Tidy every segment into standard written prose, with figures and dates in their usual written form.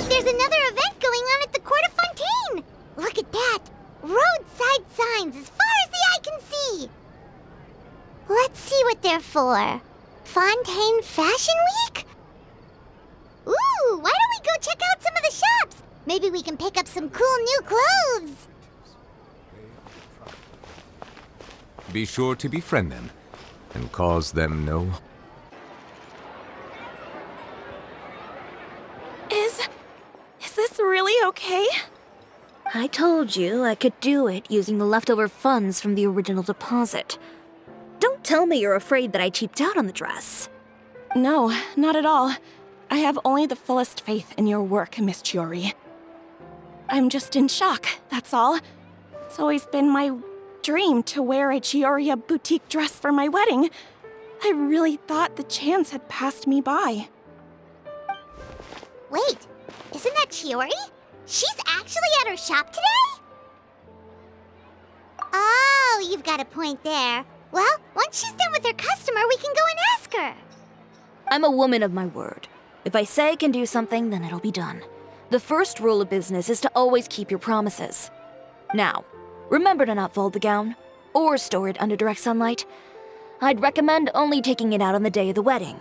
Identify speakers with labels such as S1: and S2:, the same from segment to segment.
S1: like there's another event going on at the Court of Fontaine! Look at that! Roadside signs as far as the eye can see! Let's see what they're for. Fontaine Fashion Week? Ooh, why don't we go check out some of the shops? Maybe we can pick up some cool new clothes.
S2: Be sure to befriend them and cause them no...
S3: Is this really okay?
S4: I told you I could do it using the leftover funds from the original deposit. Don't tell me you're afraid that I cheaped out on the dress.
S3: No, not at all. I have only the fullest faith in your work, Miss Chiori. I'm just in shock, that's all. It's always been my dream to wear a Chiori boutique dress for my wedding. I really thought the chance had passed me by.
S1: Wait, isn't that Chiori? She's actually at her shop today? Oh, you've got a point there. Well, once she's done with her customer, we can go and ask her.
S4: I'm a woman of my word. If I say I can do something, then it'll be done. The first rule of business is to always keep your promises. Now, remember to not fold the gown, or store it under direct sunlight. I'd recommend only taking it out on the day of the wedding.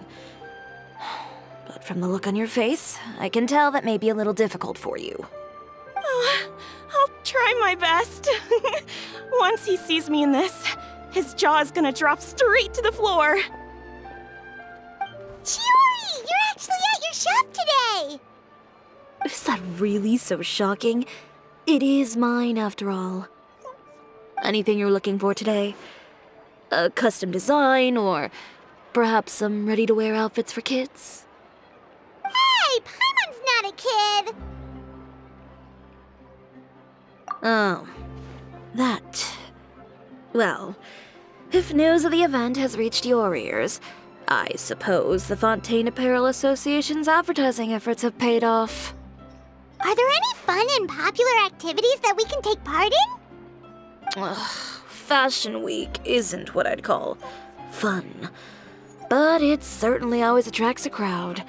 S4: But from the look on your face, I can tell that may be a little difficult for you.
S3: Oh, I'll try my best. Once he sees me in this, his jaw is gonna drop straight to the floor.
S1: Chiori, you're actually at your shop today!
S4: Is that really so shocking? It is mine, after all. Anything you're looking for today? A custom design, or perhaps some ready-to-wear outfits for kids?
S1: Hey, Paimon's not a kid!
S4: Oh, that. Well, if news of the event has reached your ears, I suppose the Fontaine Apparel Association's advertising efforts have paid off.
S1: Are there any fun and popular activities that we can take part in?
S4: Ugh, Fashion Week isn't what I'd call fun, but it certainly always attracts a crowd.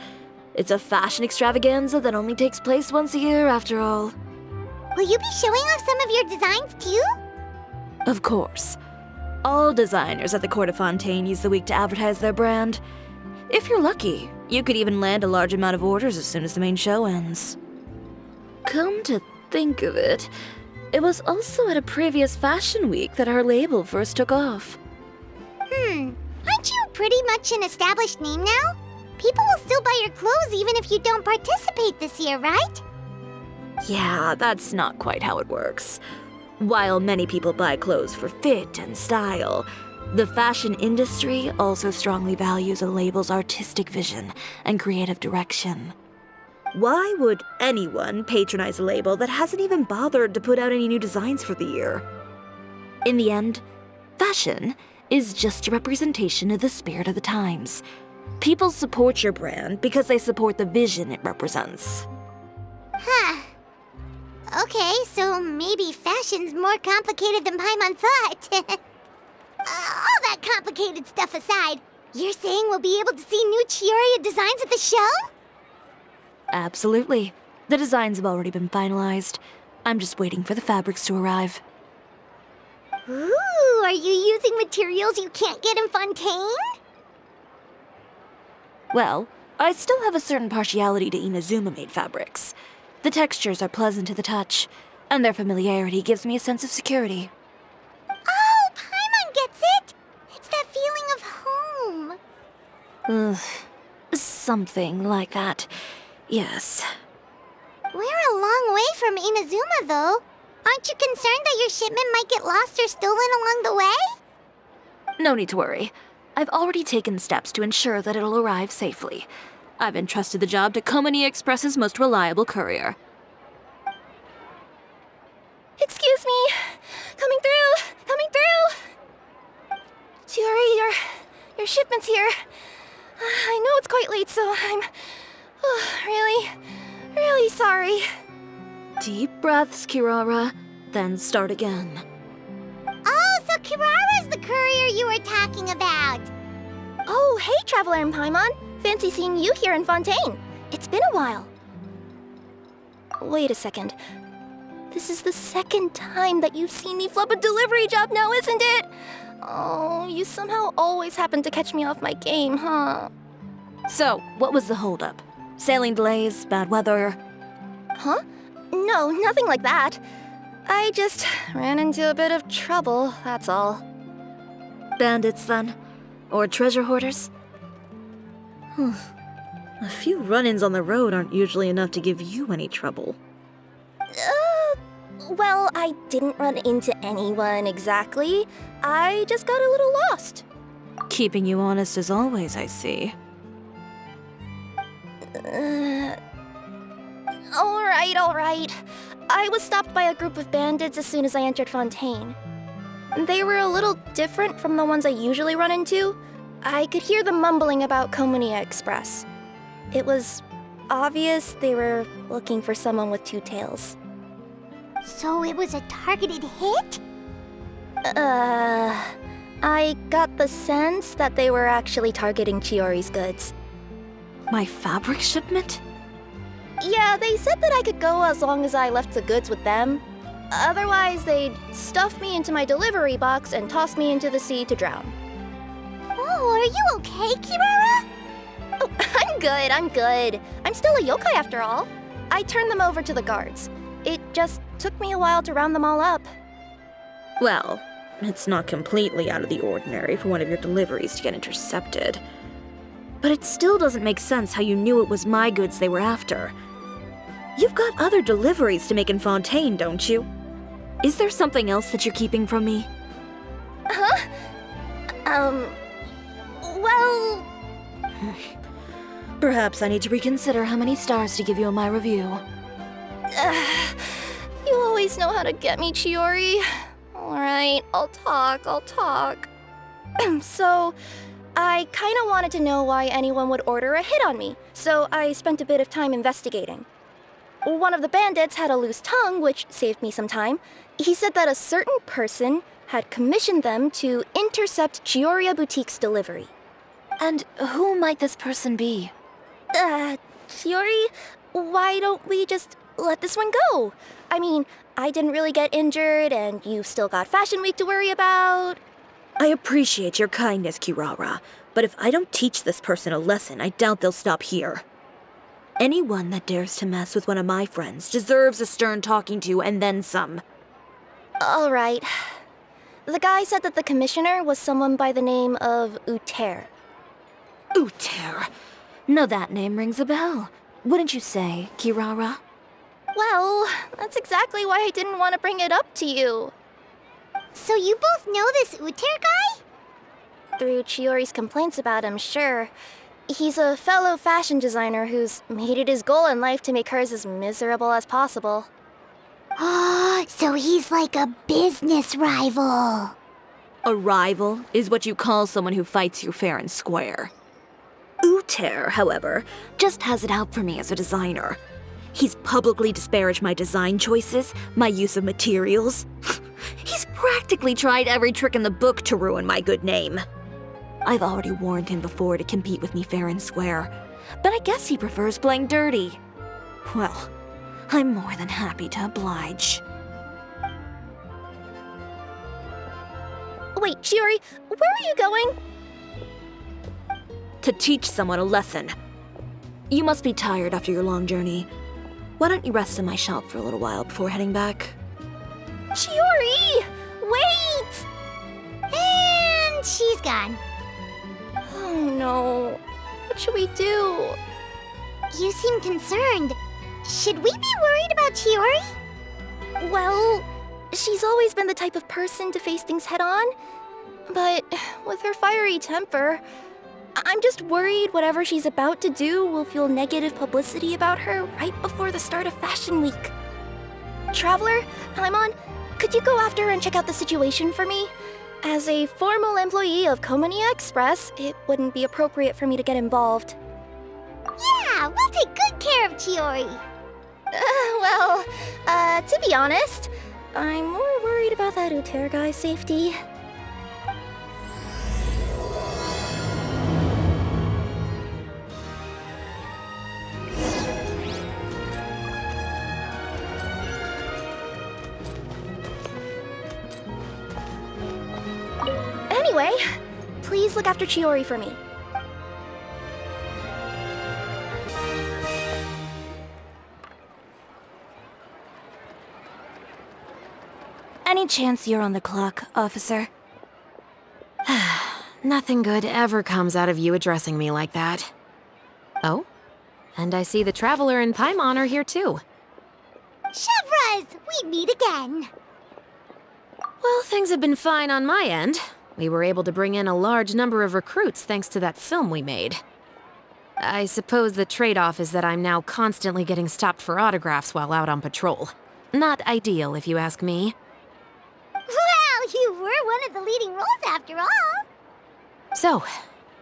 S4: It's a fashion extravaganza that only takes place once a year, after all.
S1: Will you be showing off some of your designs, too?
S4: Of course. All designers at the Court of Fontaine use the week to advertise their brand. If you're lucky, you could even land a large amount of orders as soon as the main show ends. Come to think of it, it was also at a previous Fashion Week that our label first took off.
S1: Aren't you pretty much an established name now? People will still buy your clothes even if you don't participate this year, right?
S4: Yeah, that's not quite how it works. While many people buy clothes for fit and style, the fashion industry also strongly values a label's artistic vision and creative direction. Why would anyone patronize a label that hasn't even bothered to put out any new designs for the year? In the end, fashion is just a representation of the spirit of the times. People support your brand because they support the vision it represents.
S1: Huh. Okay, so maybe fashion's more complicated than Paimon thought. All that complicated stuff aside, you're saying we'll be able to see new Chiori designs at the show?
S4: Absolutely. The designs have already been finalized. I'm just waiting for the fabrics to arrive.
S1: Ooh, are you using materials you can't get in Fontaine?
S4: Well, I still have a certain partiality to Inazuma-made fabrics. The textures are pleasant to the touch, and their familiarity gives me a sense of security.
S1: Oh, Paimon gets it! It's that feeling of home.
S4: Ugh, something like that. Yes.
S1: We're a long way from Inazuma, though. Aren't you concerned that your shipment might get lost or stolen along the way?
S4: No need to worry. I've already taken steps to ensure that it'll arrive safely. I've entrusted the job to Komani Express's most reliable courier.
S3: Excuse me! Coming through! Coming through! Chiori, your shipment's here. I know it's quite late, so I'm really sorry.
S4: Deep breaths, Kirara, then start again.
S1: Oh, so Kirara's the courier you were talking about.
S3: Oh, hey, Traveler and Paimon. Fancy seeing you here in Fontaine. It's been a while. Wait a second. This is the second time that you've seen me flub a delivery job now, isn't it? Oh, you somehow always happen to catch me off my game, huh?
S4: So, what was the holdup? Sailing delays, bad weather?
S3: Huh? No, nothing like that. I just ran into a bit of trouble, that's all.
S4: Bandits, then? Or treasure hoarders? A few run-ins on the road aren't usually enough to give you any trouble.
S3: Well, I didn't run into anyone exactly. I just got a little lost.
S4: Keeping you honest as always, I see.
S3: Alright. I was stopped by a group of bandits as soon as I entered Fontaine. They were a little different from the ones I usually run into. I could hear them mumbling about Komunia Express. It was obvious they were looking for someone with two tails.
S1: So it was a targeted hit?
S3: I got the sense that they were actually targeting Chiori's goods.
S4: My fabric shipment?
S3: Yeah, they said that I could go as long as I left the goods with them. Otherwise, they'd stuff me into my delivery box and toss me into the sea to drown.
S1: Oh, are you okay, Kirara?
S3: Oh, I'm good. I'm still a yokai after all. I turned them over to the guards. It just took me a while to round them all up.
S4: Well, it's not completely out of the ordinary for one of your deliveries to get intercepted. But it still doesn't make sense how you knew it was my goods they were after. You've got other deliveries to make in Fontaine, don't you? Is there something else that you're keeping from me?
S3: Huh? Well...
S4: Perhaps I need to reconsider how many stars to give you in my review.
S3: You always know how to get me, Chiori. Alright, I'll talk. So, I kinda wanted to know why anyone would order a hit on me, so I spent a bit of time investigating. One of the bandits had a loose tongue, which saved me some time. He said that a certain person had commissioned them to intercept Chioria Boutique's delivery.
S4: And who might this person be?
S3: Chiori, why don't we just let this one go? I mean, I didn't really get injured, and you've still got Fashion Week to worry about.
S4: I appreciate your kindness, Kirara, but if I don't teach this person a lesson, I doubt they'll stop here. Anyone that dares to mess with one of my friends deserves a stern talking to and then some.
S3: All right. The guy said that the commissioner was someone by the name of Uter.
S4: Uter. Now that name rings a bell. Wouldn't you say, Kirara?
S3: Well, that's exactly why I didn't want to bring it up to you.
S1: So you both know this Uter guy?
S3: Through Chiori's complaints about him, sure. He's a fellow fashion designer who's made it his goal in life to make hers as miserable as possible.
S1: Oh, so he's like a business rival.
S4: A rival is what you call someone who fights you fair and square. Uter, however, just has it out for me as a designer. He's publicly disparaged my design choices, my use of materials. He's practically tried every trick in the book to ruin my good name. I've already warned him before to compete with me fair and square, but I guess he prefers playing dirty. Well, I'm more than happy to oblige.
S3: Wait, Chiori, where are you going?
S4: To teach someone a lesson. You must be tired after your long journey. Why don't you rest in my shop for a little while before heading back?
S3: Chiori! Wait!
S1: And she's gone.
S3: Oh no. What should we do?
S1: You seem concerned. Should we be worried about Chiori?
S3: Well, she's always been the type of person to face things head on. But with her fiery temper, I'm just worried whatever she's about to do will feel negative publicity about her right before the start of Fashion Week. Traveler, Paimon, could you go after and check out the situation for me? As a formal employee of Komunia Express, it wouldn't be appropriate for me to get involved.
S1: Yeah, we'll take good care of Chiori.
S3: To be honest, I'm more worried about that Uter guy's safety.
S5: Anyway, please look after Chiori for me.
S3: Any chance you're on the clock, officer?
S6: Nothing good ever comes out of you addressing me like that. Oh, and I see the Traveler and Paimon are here too.
S1: Chevras, we meet again.
S6: Well, things have been fine on my end. We were able to bring in a large number of recruits thanks to that film we made. I suppose the trade-off is that I'm now constantly getting stopped for autographs while out on patrol. Not ideal, if you ask me.
S1: Well, you were one of the leading roles after all.
S6: So,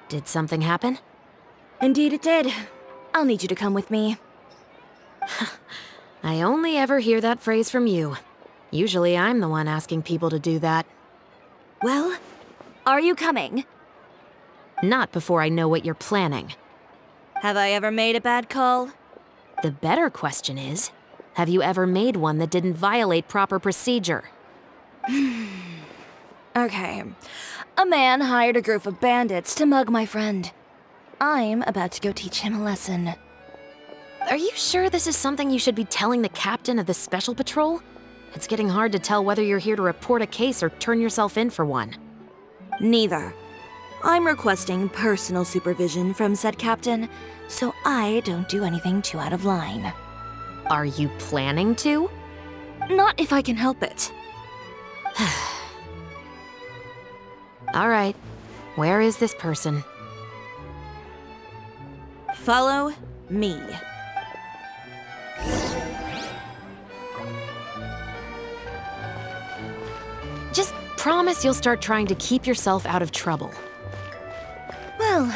S6: did something happen?
S3: Indeed it did. I'll need you to come with me.
S6: I only ever hear that phrase from you. Usually I'm the one asking people to do that.
S3: Well, are you coming?
S6: Not before I know what you're planning.
S3: Have I ever made a bad call?
S6: The better question is, have you ever made one that didn't violate proper procedure?
S3: Okay. A man hired a group of bandits to mug my friend. I'm about to go teach him a lesson.
S6: Are you sure this is something you should be telling the captain of the Special Patrol? It's getting hard to tell whether you're here to report a case or turn yourself in for one.
S3: Neither. I'm requesting personal supervision from said captain, so I don't do anything too out of line.
S6: Are you planning to?
S3: Not if I can help it.
S6: All right. Where is this person?
S3: Follow me.
S6: Just promise you'll start trying to keep yourself out of trouble.
S3: Well,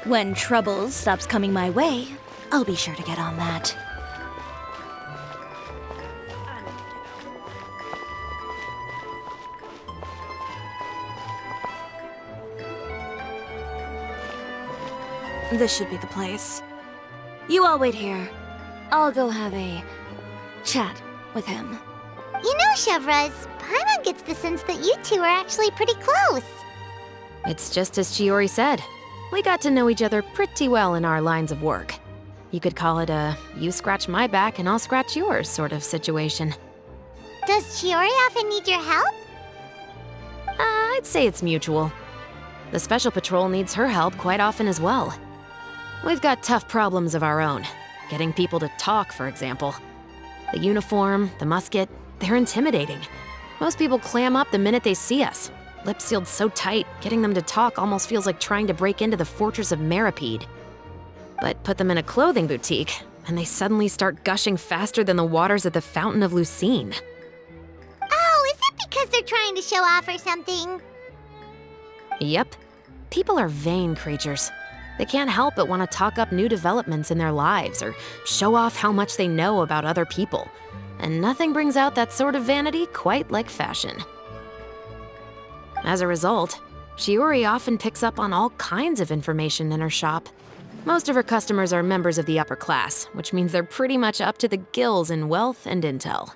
S3: when trouble stops coming my way, I'll be sure to get on that. This should be the place. You all wait here. I'll go have a chat with him.
S1: You know, Chevras, Paimon gets the sense that you two are actually pretty close.
S6: It's just as Chiori said. We got to know each other pretty well in our lines of work. You could call it a you scratch my back and I'll scratch yours sort of situation.
S1: Does Chiori often need your help?
S6: I'd say it's mutual. The Special Patrol needs her help quite often as well. We've got tough problems of our own. Getting people to talk, for example. The uniform, the musket, they're intimidating. Most people clam up the minute they see us. Lips sealed so tight, getting them to talk almost feels like trying to break into the fortress of Meripede. But put them in a clothing boutique, and they suddenly start gushing faster than the waters at the Fountain of Lucine.
S1: Oh, is it because they're trying to show off or something?
S6: Yep. People are vain creatures. They can't help but want to talk up new developments in their lives or show off how much they know about other people. And nothing brings out that sort of vanity quite like fashion. As a result, Chiori often picks up on all kinds of information in her shop. Most of her customers are members of the upper class, which means they're pretty much up to the gills in wealth and intel.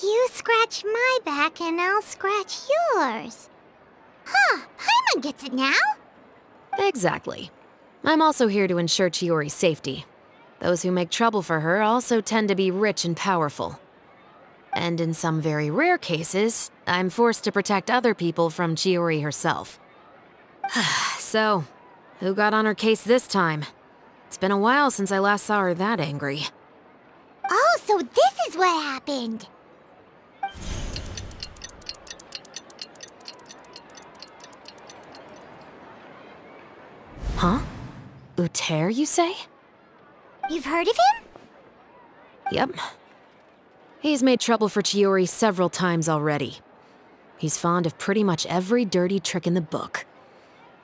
S1: You scratch my back and I'll scratch yours. Huh, Paimon gets it now.
S6: Exactly. I'm also here to ensure Chiori's safety. Those who make trouble for her also tend to be rich and powerful. And in some very rare cases, I'm forced to protect other people from Chiori herself. So, who got on her case this time? It's been a while since I last saw her that angry.
S1: Oh, so this is what happened.
S6: Huh? Uter, you say?
S1: You've heard of him?
S6: Yep. He's made trouble for Chiori several times already. He's fond of pretty much every dirty trick in the book.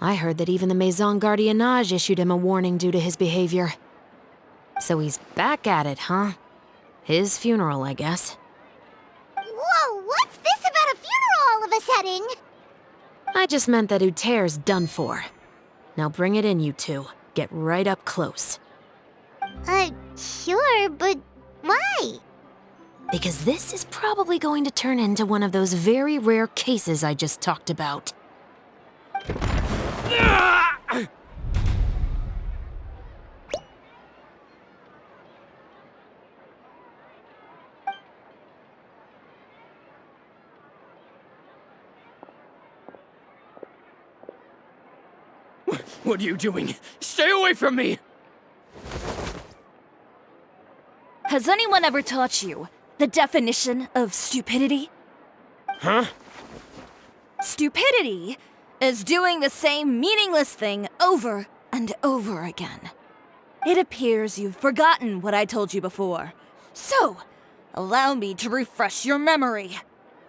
S6: I heard that even the Maison Gardiennage issued him a warning due to his behavior. So he's back at it, huh? His funeral, I guess.
S1: Whoa, what's this about a funeral all of a sudden?
S6: I just meant that Uter's done for. Now bring it in, you two. Get right up close.
S1: Sure, but why?
S6: Because this is probably going to turn into one of those very rare cases I just talked about.
S7: What are you doing? Stay away from me!
S4: Has anyone ever taught you the definition of stupidity?
S7: Huh?
S4: Stupidity is doing the same meaningless thing over and over again. It appears you've forgotten what I told you before. So, allow me to refresh your memory.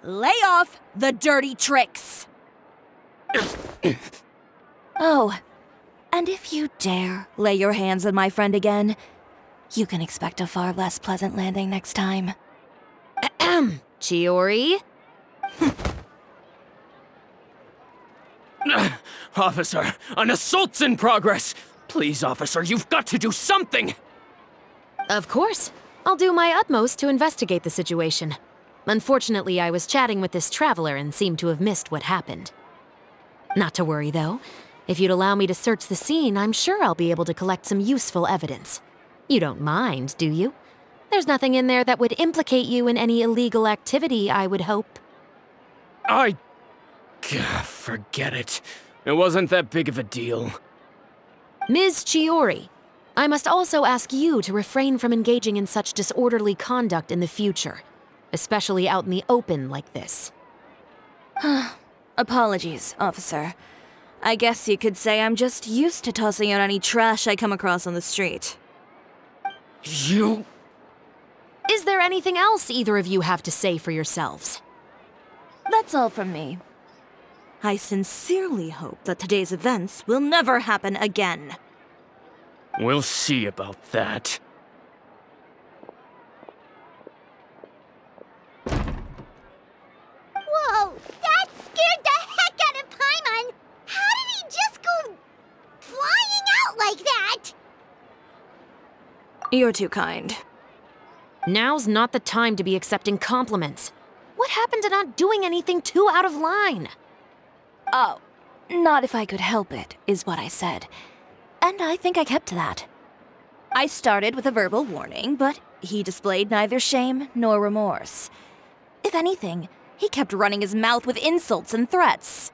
S4: Lay off the dirty tricks! Oh, and if you dare lay your hands on my friend again, you can expect a far less pleasant landing next time.
S6: Chiori?
S7: Officer, an assault's in progress! Please, officer, you've got to do something!
S6: Of course. I'll do my utmost to investigate the situation. Unfortunately, I was chatting with this traveler and seemed to have missed what happened. Not to worry, though. If you'd allow me to search the scene, I'm sure I'll be able to collect some useful evidence. You don't mind, do you? There's nothing in there that would implicate you in any illegal activity, I would hope.
S7: Forget it. It wasn't that big of a deal.
S6: Ms. Chiori, I must also ask you to refrain from engaging in such disorderly conduct in the future, especially out in the open like this.
S4: Apologies, officer. I guess you could say I'm just used to tossing out any trash I come across on the street.
S7: You...
S6: Is there anything else either of you have to say for yourselves?
S4: That's all from me. I sincerely hope that today's events will never happen again.
S7: We'll see about that.
S1: Whoa, that scared the heck out of Paimon! How did he just go flying out like that?
S4: You're too kind.
S6: Now's not the time to be accepting compliments. What happened to not doing anything too out of line?
S4: Oh, not if I could help it, is what I said. And I think I kept to that. I started with a verbal warning, but he displayed neither shame nor remorse. If anything, he kept running his mouth with insults and threats.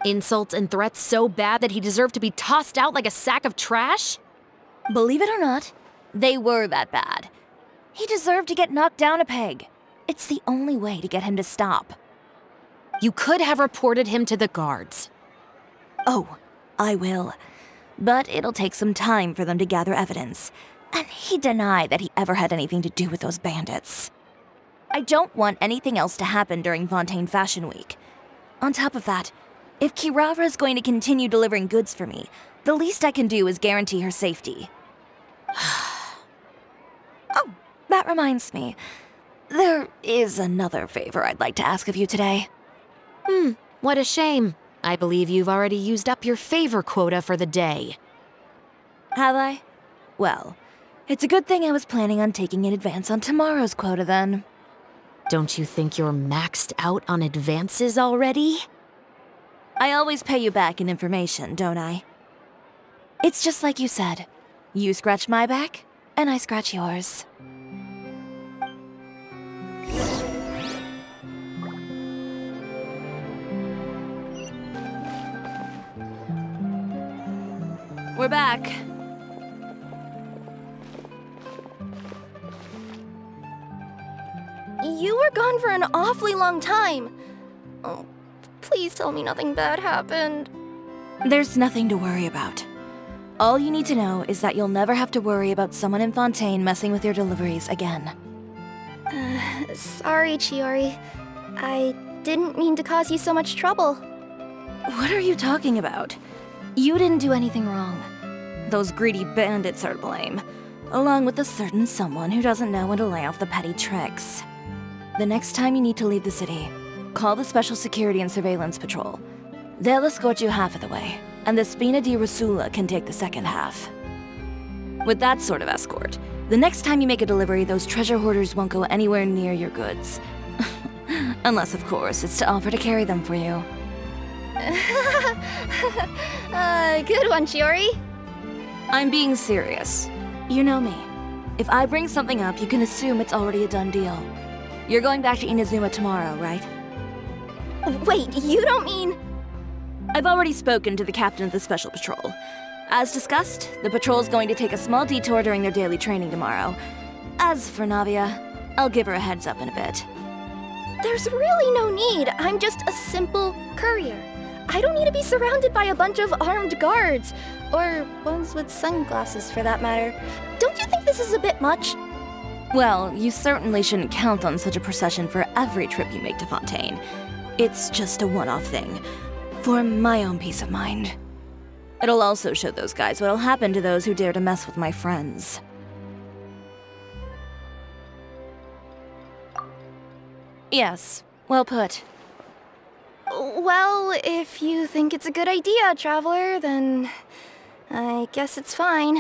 S6: Insults and threats so bad that he deserved to be tossed out like a sack of trash?
S4: Believe it or not, they were that bad. He deserved to get knocked down a peg. It's the only way to get him to stop.
S6: You could have reported him to the guards.
S4: Oh, I will. But it'll take some time for them to gather evidence. And he denied that he ever had anything to do with those bandits. I don't want anything else to happen during Fontaine Fashion Week. On top of that, if Kirara is going to continue delivering goods for me, the least I can do is guarantee her safety. Oh, that reminds me. There is another favor I'd like to ask of you today.
S6: What a shame. I believe you've already used up your favor quota for the day.
S4: Have I? Well, it's a good thing I was planning on taking an advance on tomorrow's quota then.
S6: Don't you think you're maxed out on advances already?
S4: I always pay you back in information, don't I? It's just like you said. You scratch my back, and I scratch yours. We're back.
S5: You were gone for an awfully long time. Oh, please tell me nothing bad happened.
S4: There's nothing to worry about. All you need to know is that you'll never have to worry about someone in Fontaine messing with your deliveries again.
S5: Sorry, Chiori. I didn't mean to cause you so much trouble.
S4: What are you talking about? You didn't do anything wrong. Those greedy bandits are to blame, along with a certain someone who doesn't know when to lay off the petty tricks. The next time you need to leave the city, call the Special Security and Surveillance Patrol. They'll escort you half of the way, and the Spina di Rusula can take the second half. With that sort of escort, the next time you make a delivery, those treasure hoarders won't go anywhere near your goods. Unless, of course, it's to offer to carry them for you.
S5: Good one, Chiori.
S4: I'm being serious. You know me. If I bring something up, you can assume it's already a done deal. You're going back to Inazuma tomorrow, right?
S5: Wait, you don't mean...
S4: I've already spoken to the captain of the Special Patrol. As discussed, the patrol's going to take a small detour during their daily training tomorrow. As for Navia, I'll give her a heads up in a bit.
S5: There's really no need. I'm just a simple courier. I don't need to be surrounded by a bunch of armed guards. Or ones with sunglasses, for that matter. Don't you think this is a bit much?
S4: Well, you certainly shouldn't count on such a procession for every trip you make to Fontaine. It's just a one-off thing, for my own peace of mind. It'll also show those guys what'll happen to those who dare to mess with my friends. Yes, well put.
S5: Well, if you think it's a good idea, Traveler, then I guess it's fine.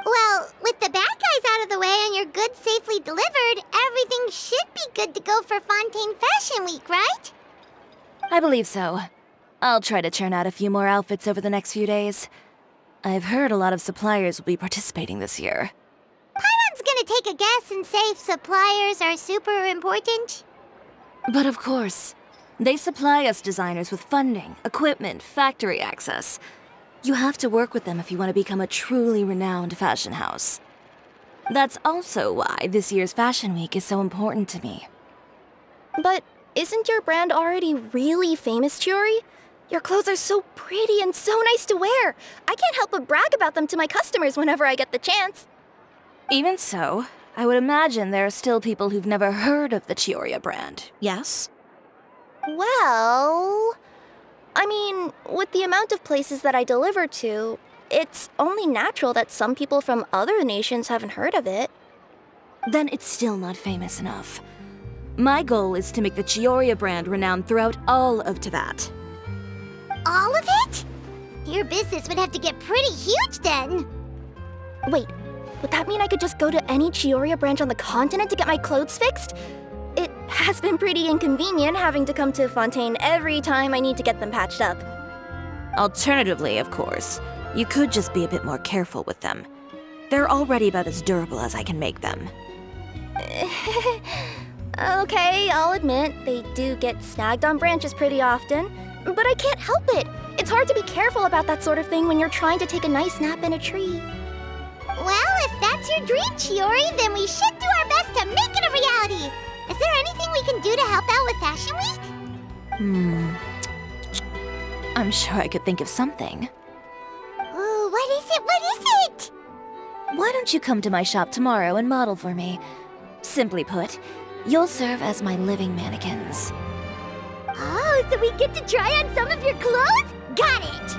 S1: Well, with the bad guys out of the way and your goods safely delivered, everything should be good to go for Fontaine Fashion Week, right?
S4: I believe so. I'll try to churn out a few more outfits over the next few days. I've heard a lot of suppliers will be participating this year.
S1: Paimon's gonna take a guess and say suppliers are super important.
S4: But of course, they supply us designers with funding, equipment, factory access. You have to work with them if you want to become a truly renowned fashion house. That's also why this year's Fashion Week is so important to me.
S5: But isn't your brand already really famous, Chiori? Your clothes are so pretty and so nice to wear. I can't help but brag about them to my customers whenever I get the chance.
S4: Even so, I would imagine there are still people who've never heard of the Chiori brand, yes?
S5: Well... I mean, with the amount of places that I deliver to, it's only natural that some people from other nations haven't heard of it.
S4: Then it's still not famous enough. My goal is to make the Chiori brand renowned throughout all of Teyvat.
S1: All of it? Your business would have to get pretty huge then.
S5: Wait, would that mean I could just go to any Chiori branch on the continent to get my clothes fixed? It has been pretty inconvenient having to come to Fontaine every time I need to get them patched up.
S4: Alternatively, of course, you could just be a bit more careful with them. They're already about as durable as I can make them.
S5: Okay, I'll admit, they do get snagged on branches pretty often, but I can't help it. It's hard to be careful about that sort of thing when you're trying to take a nice nap in a tree.
S1: Well, if that's your dream, Chiori, then we should do our best to make it a reality. Is there anything we can do to help out with Fashion Week?
S4: I'm sure I could think of something.
S1: Ooh, what is it? What is it?
S4: Why don't you come to my shop tomorrow and model for me? Simply put, you'll serve as my living mannequins.
S1: Oh, so we get to try on some of your clothes? Got it!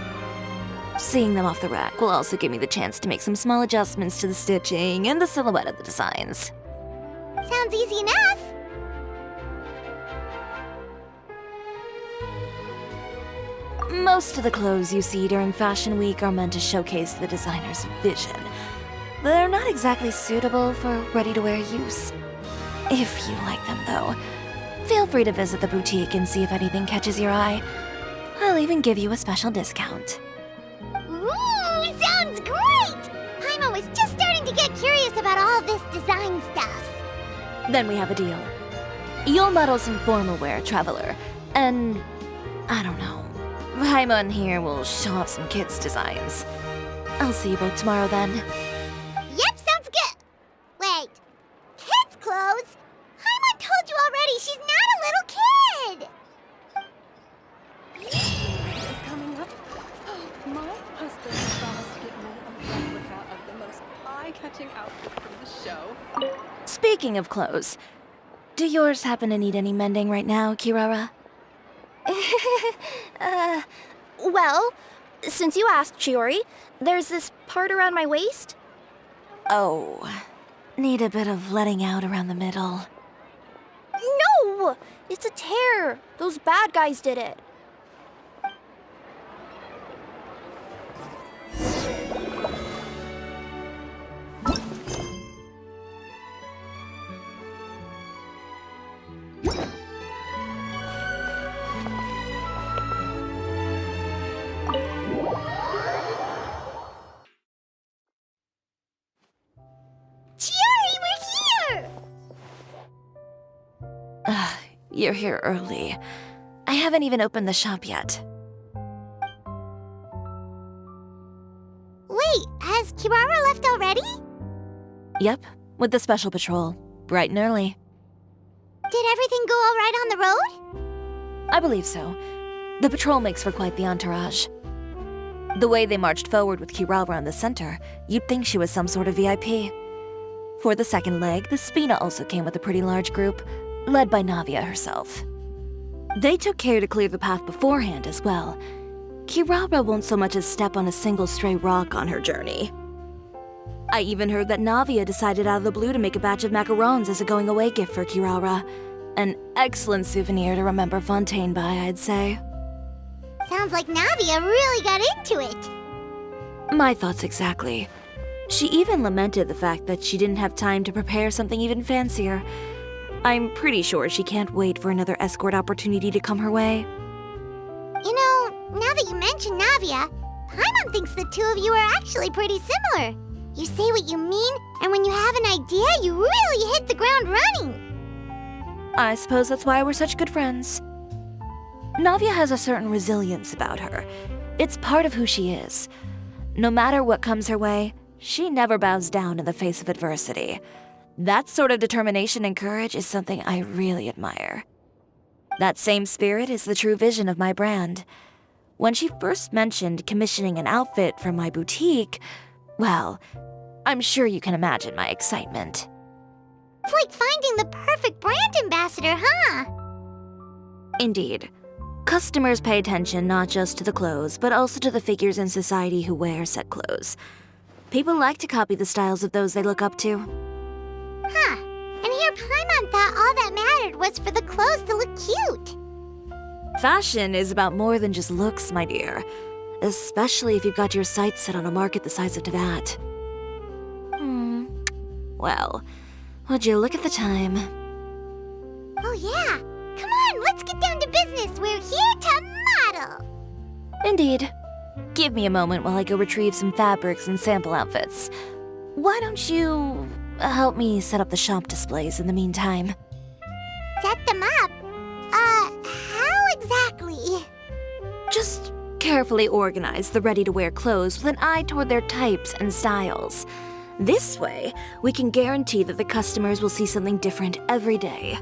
S4: Seeing them off the rack will also give me the chance to make some small adjustments to the stitching and the silhouette of the designs.
S1: Sounds easy enough.
S4: Most of the clothes you see during Fashion Week are meant to showcase the designer's vision. They're not exactly suitable for ready-to-wear use. If you like them, though, feel free to visit the boutique and see if anything catches your eye. I'll even give you a special discount.
S1: Ooh, sounds great! Paimon was just starting to get curious about all this design stuff.
S4: Then we have a deal. You'll model some formal wear, Traveler, and I don't know. Paimon here will show off some kids' designs. I'll see you both tomorrow then.
S1: Yep, sounds good. Wait, kids' clothes? Paimon told you already she's not a little kid.
S8: Is coming up. My husband promised to get me a replica of the most eye-catching outfit from the show.
S4: Speaking of clothes, do yours happen to need any mending right now, Kirara?
S5: Well, since you asked, Chiori, there's this part around my waist.
S4: Oh, need a bit of letting out around the middle.
S5: No! It's a tear. Those bad guys did it.
S4: you're here early. I haven't even opened the shop yet.
S1: Wait, has Kirara left already?
S4: Yep, with the special patrol. Bright and early.
S1: Did everything go all right on the road?
S4: I believe so. The patrol makes for quite the entourage. The way they marched forward with Kirara in the center, you'd think she was some sort of VIP. For the second leg, the Spina also came with a pretty large group, led by Navia herself. They took care to clear the path beforehand as well. Kirara won't so much as step on a single stray rock on her journey. I even heard that Navia decided out of the blue to make a batch of macarons as a going-away gift for Kirara. An excellent souvenir to remember Fontaine by, I'd say.
S1: Sounds like Navia really got into it.
S4: My thoughts exactly. She even lamented the fact that she didn't have time to prepare something even fancier. I'm pretty sure she can't wait for another escort opportunity to come her way.
S1: You know, now that you mention Navia, Paimon thinks the two of you are actually pretty similar. You say what you mean, and when you have an idea, you really hit the ground running.
S4: I suppose that's why we're such good friends. Navia has a certain resilience about her. It's part of who she is. No matter what comes her way, she never bows down in the face of adversity. That sort of determination and courage is something I really admire. That same spirit is the true vision of my brand. When she first mentioned commissioning an outfit from my boutique, well, I'm sure you can imagine my excitement.
S1: It's like finding the perfect brand ambassador, huh?
S4: Indeed. Customers pay attention not just to the clothes, but also to the figures in society who wear said clothes. People like to copy the styles of those they look up to.
S1: Huh. And here Paimon thought all that mattered was for the clothes to look cute.
S4: Fashion is about more than just looks, my dear. Especially if you've got your sights set on a market the size of Teyvat. Well, would you look at the time?
S1: Oh yeah. Come on, let's get down to business. We're here to model.
S4: Indeed. Give me a moment while I go retrieve some fabrics and sample outfits. Why don't you help me set up the shop displays in the meantime?
S1: Set them up? How exactly?
S4: Just carefully organize the ready-to-wear clothes with an eye toward their types and styles. This way, we can guarantee that the customers will see something different every day.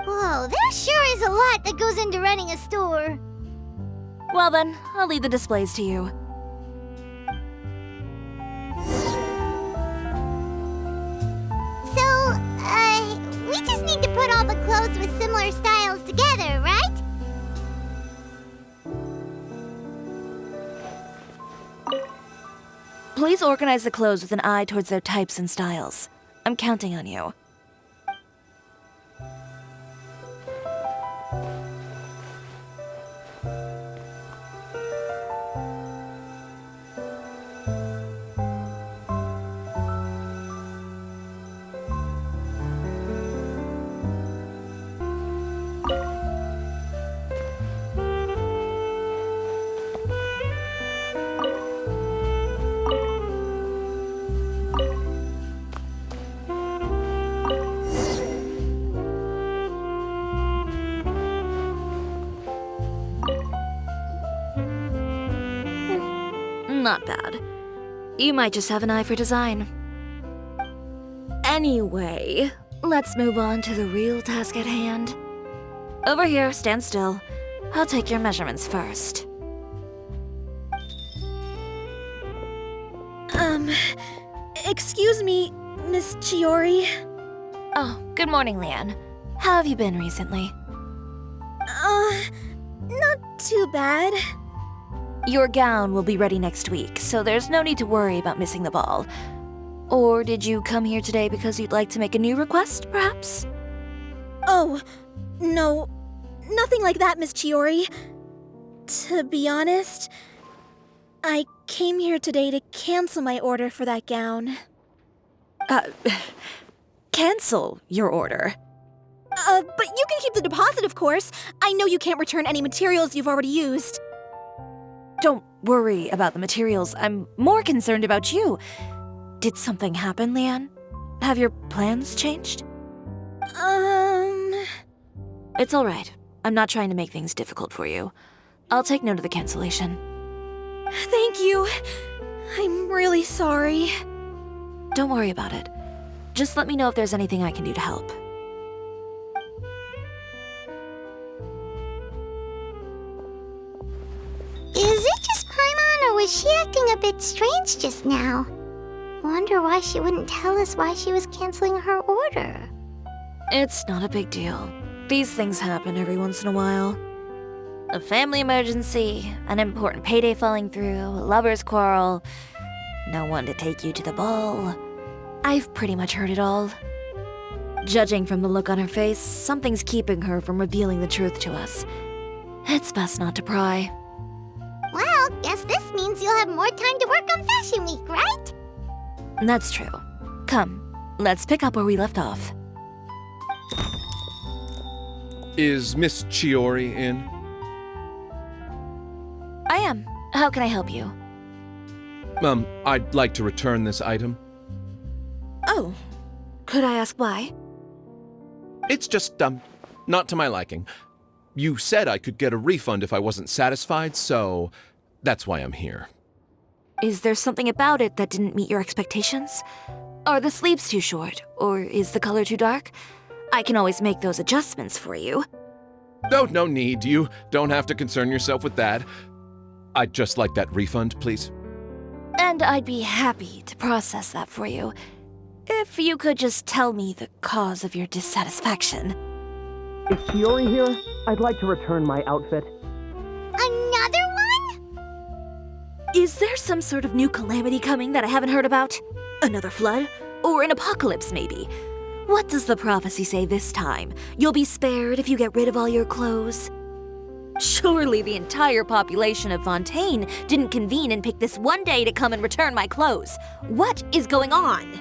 S1: Whoa, there sure is a lot that goes into running a store.
S4: Well then, I'll leave the displays to you.
S1: So, we just need to put all the clothes with similar styles together, right?
S4: Please organize the clothes with an eye towards their types and styles. I'm counting on you. Not bad. You might just have an eye for design. Anyway, let's move on to the real task at hand. Over here, stand still. I'll take your measurements first.
S5: Excuse me, Miss Chiori.
S4: Oh, good morning, Leanne. How have you been recently?
S5: Not too bad.
S4: Your gown will be ready next week, so there's no need to worry about missing the ball. Or did you come here today because you'd like to make a new request, perhaps?
S5: Oh, no. Nothing like that, Miss Chiori. To be honest, I came here today to cancel my order for that gown.
S4: Cancel your order.
S5: But you can keep the deposit, of course. I know you can't return any materials you've already used.
S4: Don't worry about the materials. I'm more concerned about you. Did something happen, Leanne? Have your plans changed? It's all right. I'm not trying to make things difficult for you. I'll take note of the cancellation.
S5: Thank you. I'm really sorry.
S4: Don't worry about it. Just let me know if there's anything I can do to help.
S1: Is it just Paimon, or was she acting a bit strange just now? Wonder why she wouldn't tell us why she was canceling her order.
S4: It's not a big deal. These things happen every once in a while. A family emergency, an important payday falling through, a lover's quarrel, no one to take you to the ball. I've pretty much heard it all. Judging from the look on her face, something's keeping her from revealing the truth to us. It's best not to pry.
S1: Well, guess this means you'll have more time to work on Fashion Week, right?
S4: That's true. Come, let's pick up where we left off.
S9: Is Miss Chiori in?
S4: I am. How can I help you?
S9: I'd like to return this item.
S4: Oh, could I ask why?
S9: It's just, not to my liking. You said I could get a refund if I wasn't satisfied, so that's why I'm here.
S4: Is there something about it that didn't meet your expectations? Are the sleeves too short, or is the color too dark? I can always make those adjustments for you.
S9: Oh, no need. You don't have to concern yourself with that. I'd just like that refund, please.
S4: And I'd be happy to process that for you, if you could just tell me the cause of your dissatisfaction.
S10: Is Chiori here? I'd like to return my outfit.
S1: Another one?
S4: Is there some sort of new calamity coming that I haven't heard about? Another flood? Or an apocalypse, maybe? What does the prophecy say this time? You'll be spared if you get rid of all your clothes? Surely the entire population of Fontaine didn't convene and pick this one day to come and return my clothes. What is going on?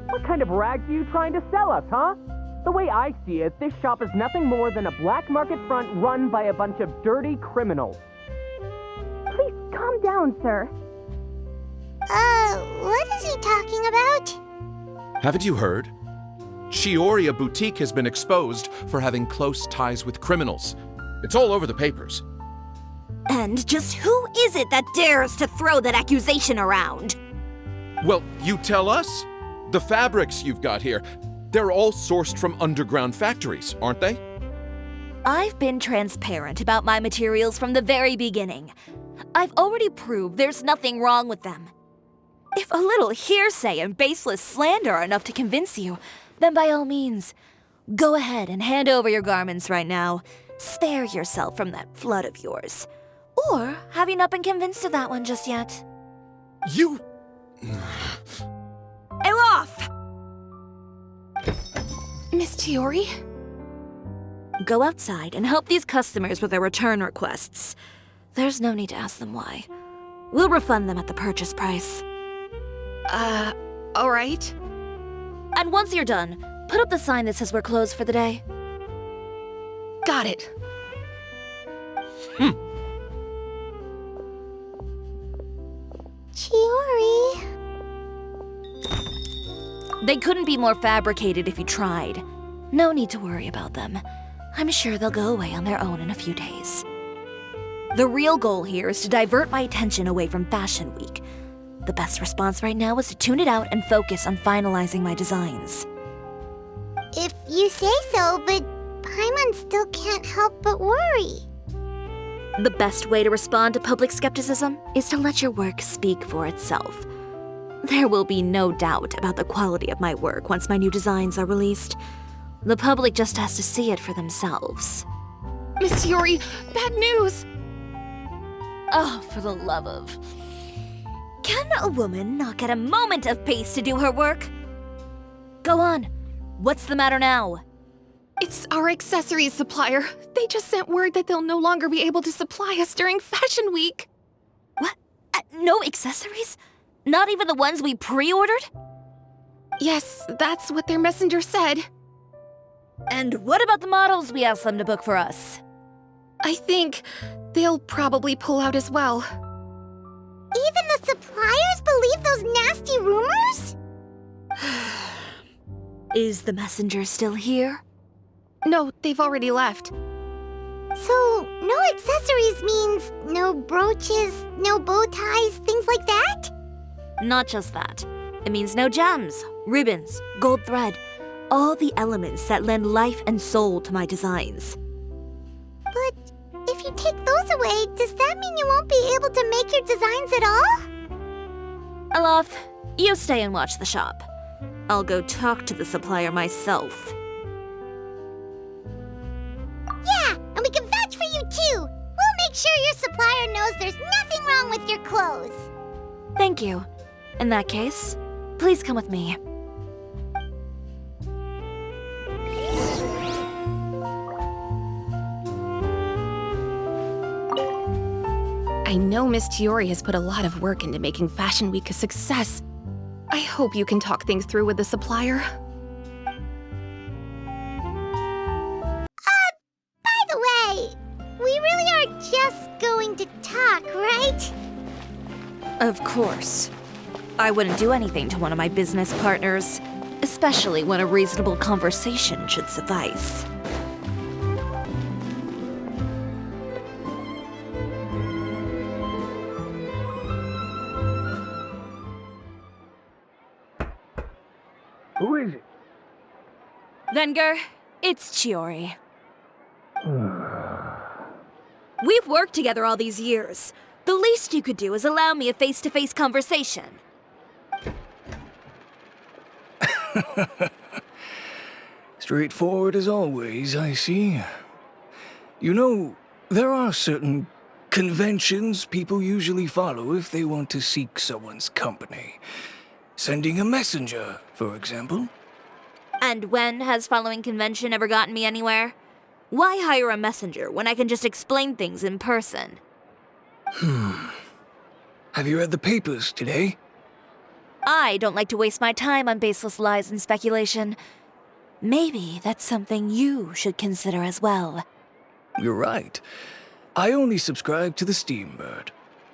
S10: What kind of rags are you trying to sell us, huh? The way I see it, this shop is nothing more than a black market front run by a bunch of dirty criminals.
S5: Please calm down, sir.
S1: What is he talking about?
S9: Haven't you heard? Chiori, a boutique, has been exposed for having close ties with criminals. It's all over the papers.
S4: And just who is it that dares to throw that accusation around?
S9: Well, you tell us. The fabrics you've got here, they're all sourced from underground factories, aren't they?
S4: I've been transparent about my materials from the very beginning. I've already proved there's nothing wrong with them. If a little hearsay and baseless slander are enough to convince you, then by all means, go ahead and hand over your garments right now. Spare yourself from that flood of yours. Or have you not been convinced of that one just yet?
S9: You...
S4: Elof!
S3: Miss Chiori?
S4: Go outside and help these customers with their return requests. There's no need to ask them why. We'll refund them at the purchase price.
S3: All right.
S4: And once you're done, put up the sign that says we're closed for the day.
S3: Got it.
S1: Chiori.
S4: They couldn't be more fabricated if you tried. No need to worry about them. I'm sure they'll go away on their own in a few days. The real goal here is to divert my attention away from Fashion Week. The best response right now is to tune it out and focus on finalizing my designs.
S1: If you say so, but Paimon still can't help but worry.
S4: The best way to respond to public skepticism is to let your work speak for itself. There will be no doubt about the quality of my work once my new designs are released. The public just has to see it for themselves.
S3: Miss Chiori, bad news!
S4: Oh, for the love of... Can a woman not get a moment of peace to do her work? Go on. What's the matter now?
S3: It's our accessories supplier. They just sent word that they'll no longer be able to supply us during Fashion Week.
S4: What? No accessories? Not even the ones we pre-ordered?
S3: Yes, that's what their messenger said.
S4: And what about the models we asked them to book for us?
S3: I think they'll probably pull out as well.
S1: Even the suppliers believe those nasty rumors?
S4: Is the messenger still here?
S5: No, they've already left.
S1: So, no accessories means no brooches, no bow ties, things like that?
S4: Not just that. It means no gems, ribbons, gold thread, all the elements that lend life and soul to my designs.
S1: But if you take those away, does that mean you won't be able to make your designs at all?
S4: Alof, you stay and watch the shop. I'll go talk to the supplier myself.
S1: Yeah, and we can vouch for you too. We'll make sure your supplier knows there's nothing wrong with your clothes.
S4: Thank you. In that case, please come with me.
S5: I know Miss Chiori has put a lot of work into making Fashion Week a success. I hope you can talk things through with the supplier.
S1: By the way, we really are just going to talk, right?
S4: Of course. I wouldn't do anything to one of my business partners, especially when a reasonable conversation should suffice.
S11: Who is it?
S4: Venger, it's Chiori. We've worked together all these years. The least you could do is allow me a face-to-face conversation.
S11: Straightforward as always, I see. You know, there are certain conventions people usually follow if they want to seek someone's company. Sending a messenger, for example.
S4: And when has following convention ever gotten me anywhere? Why hire a messenger when I can just explain things in person?
S11: Have you read the papers today?
S4: I don't like to waste my time on baseless lies and speculation. Maybe that's something you should consider as well.
S11: You're right. I only subscribe to the Steambird.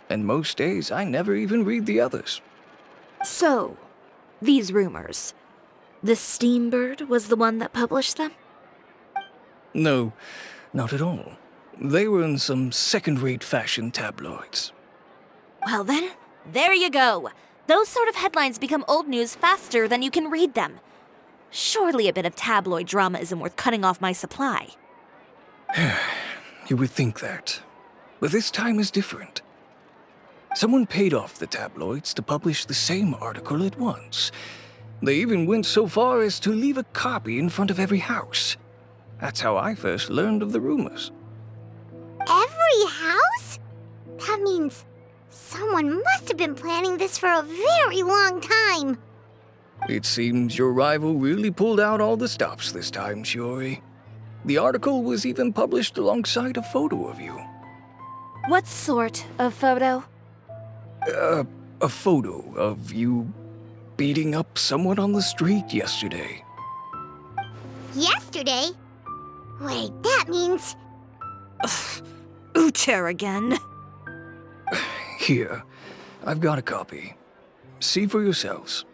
S11: And most days I never even read the others.
S4: So, these rumors. The Steambird was the one that published them?
S11: No, not at all. They were in some second-rate fashion tabloids.
S4: Well then, there you go. Those sort of headlines become old news faster than you can read them. Surely a bit of tabloid drama isn't worth cutting off my supply.
S11: You would think that. But this time is different. Someone paid off the tabloids to publish the same article at once. They even went so far as to leave a copy in front of every house. That's how I first learned of the rumors.
S1: Every house? That means someone must have been planning this for a very long time.
S11: It seems your rival really pulled out all the stops this time, Chiori. The article was even published alongside a photo of you.
S4: What sort of photo?
S11: A photo of you beating up someone on the street yesterday.
S1: Yesterday? Wait, that means...
S4: Uter again.
S11: Here, I've got a copy. See for yourselves.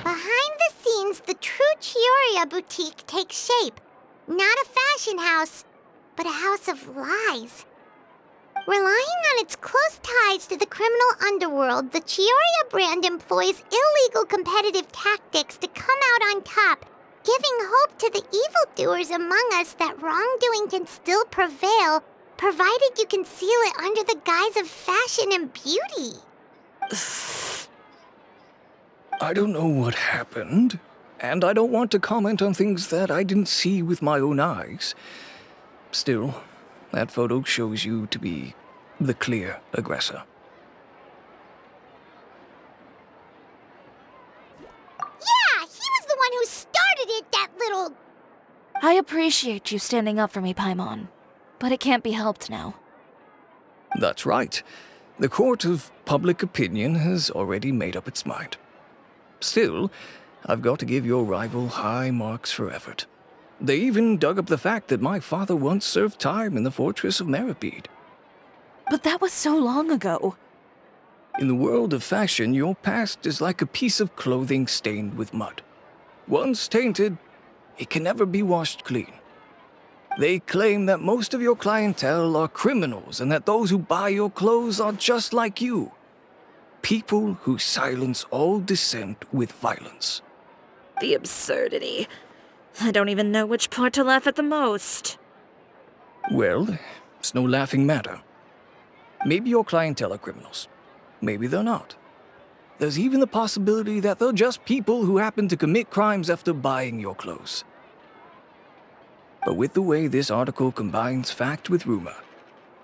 S1: Behind the scenes, the true Chiori boutique takes shape. Not a fashion house, but a house of lies. Relying on its close ties to the criminal underworld, the Chiori brand employs illegal competitive tactics to come out on top, giving hope to the evildoers among us that wrongdoing can still prevail, provided you conceal it under the guise of fashion and beauty.
S11: I don't know what happened, and I don't want to comment on things that I didn't see with my own eyes. Still, that photo shows you to be the clear aggressor.
S1: Yeah, he was the one who started it, that little...
S4: I appreciate you standing up for me, Paimon, but it can't be helped now.
S11: That's right. The court of public opinion has already made up its mind. Still, I've got to give your rival high marks for effort. They even dug up the fact that my father once served time in the fortress of Meripede.
S3: But that was so long ago.
S11: In the world of fashion, your past is like a piece of clothing stained with mud. Once tainted, it can never be washed clean. They claim that most of your clientele are criminals and that those who buy your clothes are just like you. People who silence all dissent with violence.
S4: The absurdity. I don't even know which part to laugh at the most.
S11: Well, it's no laughing matter. Maybe your clientele are criminals. Maybe they're not. There's even the possibility that they're just people who happen to commit crimes after buying your clothes. But with the way this article combines fact with rumor,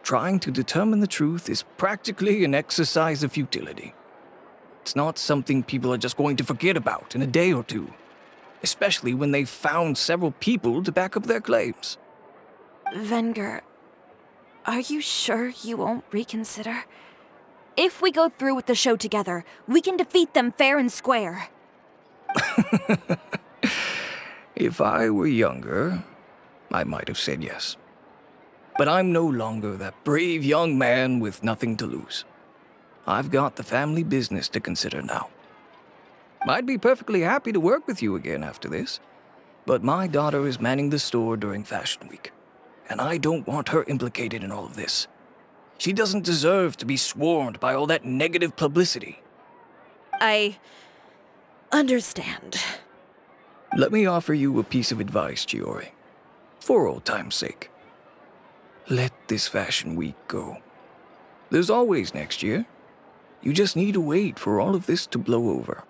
S11: trying to determine the truth is practically an exercise of futility. It's not something people are just going to forget about in a day or two, especially when they've found several people to back up their claims.
S3: Venger, are you sure you won't reconsider? If we go through with the show together, we can defeat them fair and square.
S11: If I were younger, I might have said yes. But I'm no longer that brave young man with nothing to lose. I've got the family business to consider now. I'd be perfectly happy to work with you again after this, but my daughter is manning the store during Fashion Week, and I don't want her implicated in all of this. She doesn't deserve to be swarmed by all that negative publicity.
S4: I understand.
S11: Let me offer you a piece of advice, Chiori. For old time's sake. Let this Fashion Week go. There's always next year. You just need to wait for all of this to blow over.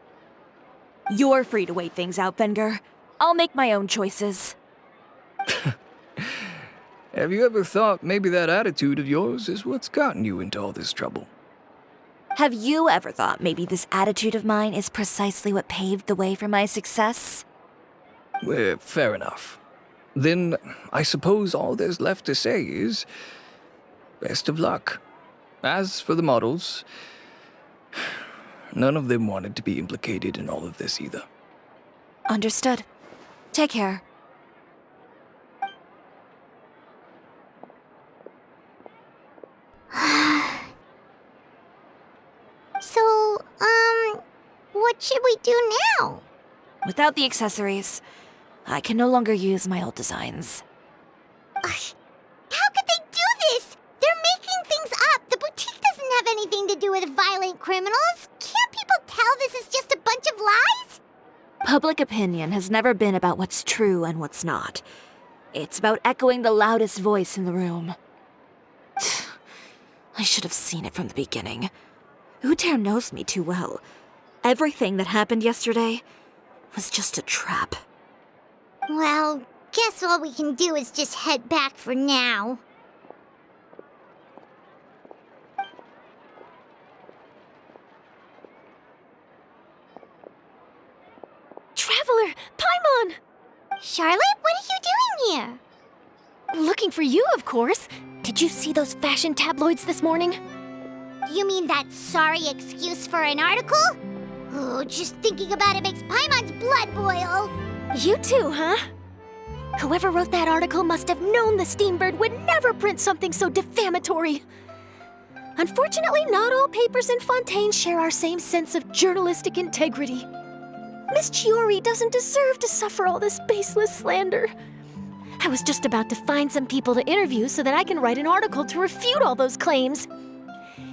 S3: You're free to wait things out, Venger. I'll make my own choices.
S11: Have you ever thought maybe that attitude of yours is what's gotten you into all this trouble?
S3: Have you ever thought maybe this attitude of mine is precisely what paved the way for my success?
S11: Well, fair enough. Then I suppose all there's left to say is, best of luck. As for the models, none of them wanted to be implicated in all of this either.
S3: Understood. Take care.
S1: So, what should we do now?
S3: Without the accessories, I can no longer use my old designs.
S1: How could they do this? They're making things up. The boutique doesn't have anything to do with violent criminals. Can't people tell this is just a bunch of lies?
S4: Public opinion has never been about what's true and what's not. It's about echoing the loudest voice in the room. I should have seen it from the beginning. Uter knows me too well. Everything that happened yesterday was just a trap.
S1: Well, guess all we can do is just head back for now.
S5: Traveler! Paimon!
S1: Charlotte, what are you doing here?
S5: Looking for you, of course. Did you see those fashion tabloids this morning?
S1: You mean that sorry excuse for an article? Oh, just thinking about it makes Paimon's blood boil.
S5: You too, huh? Whoever wrote that article must have known the Steambird would never print something so defamatory. Unfortunately, not all papers in Fontaine share our same sense of journalistic integrity. Miss Chiori doesn't deserve to suffer all this baseless slander. I was just about to find some people to interview so that I can write an article to refute all those claims.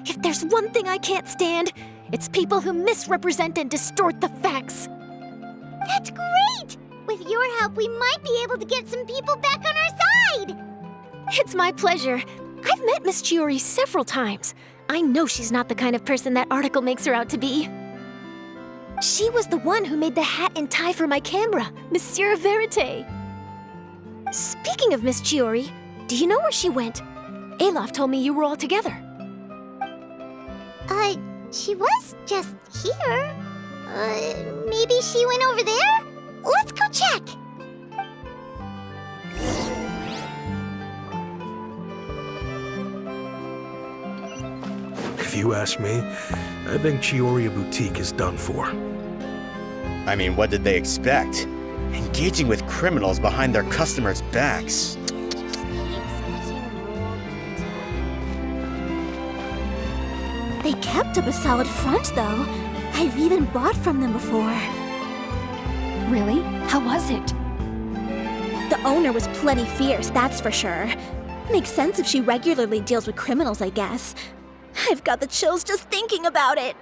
S5: If there's one thing I can't stand, it's people who misrepresent and distort the facts.
S1: That's great! With your help, we might be able to get some people back on our side!
S5: It's my pleasure. I've met Miss Chiori several times. I know she's not the kind of person that article makes her out to be. She was the one who made the hat and tie for my camera, Monsieur Verite. Speaking of Miss Chiori, do you know where she went? Alof told me you were all together.
S1: She was just here. Maybe she went over there? Let's go check!
S11: Have you ask me. I think Chiori Boutique is done for.
S12: I mean, what did they expect? Engaging with criminals behind their customers' backs.
S1: They kept up a solid front, though. I've even bought from them before.
S5: Really? How was it?
S1: The owner was plenty fierce, that's for sure. Makes sense if she regularly deals with criminals, I guess. I've got the chills just thinking about it.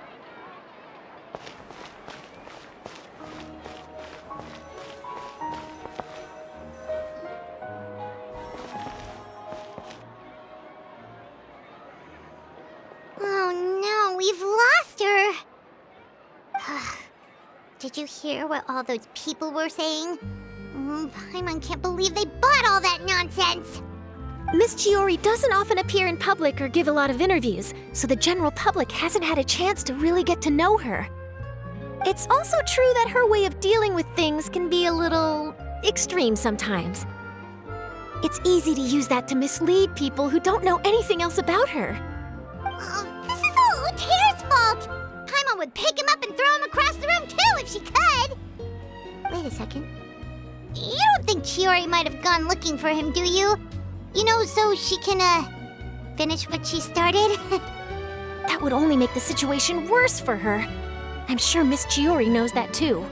S1: Oh no, we've lost her. Did you hear what all those people were saying? Paimon can't believe they bought all that nonsense!
S5: Miss Chiori doesn't often appear in public or give a lot of interviews, so the general public hasn't had a chance to really get to know her. It's also true that her way of dealing with things can be a little extreme sometimes. It's easy to use that to mislead people who don't know anything else about her.
S1: Oh, this is all Uteir's fault! Paimon would pick him up and throw him across the room too if she could! Wait a second. You don't think Chiori might have gone looking for him, do you? You know, so she can, finish what she started?
S5: That would only make the situation worse for her. I'm sure Miss Chiori knows that too.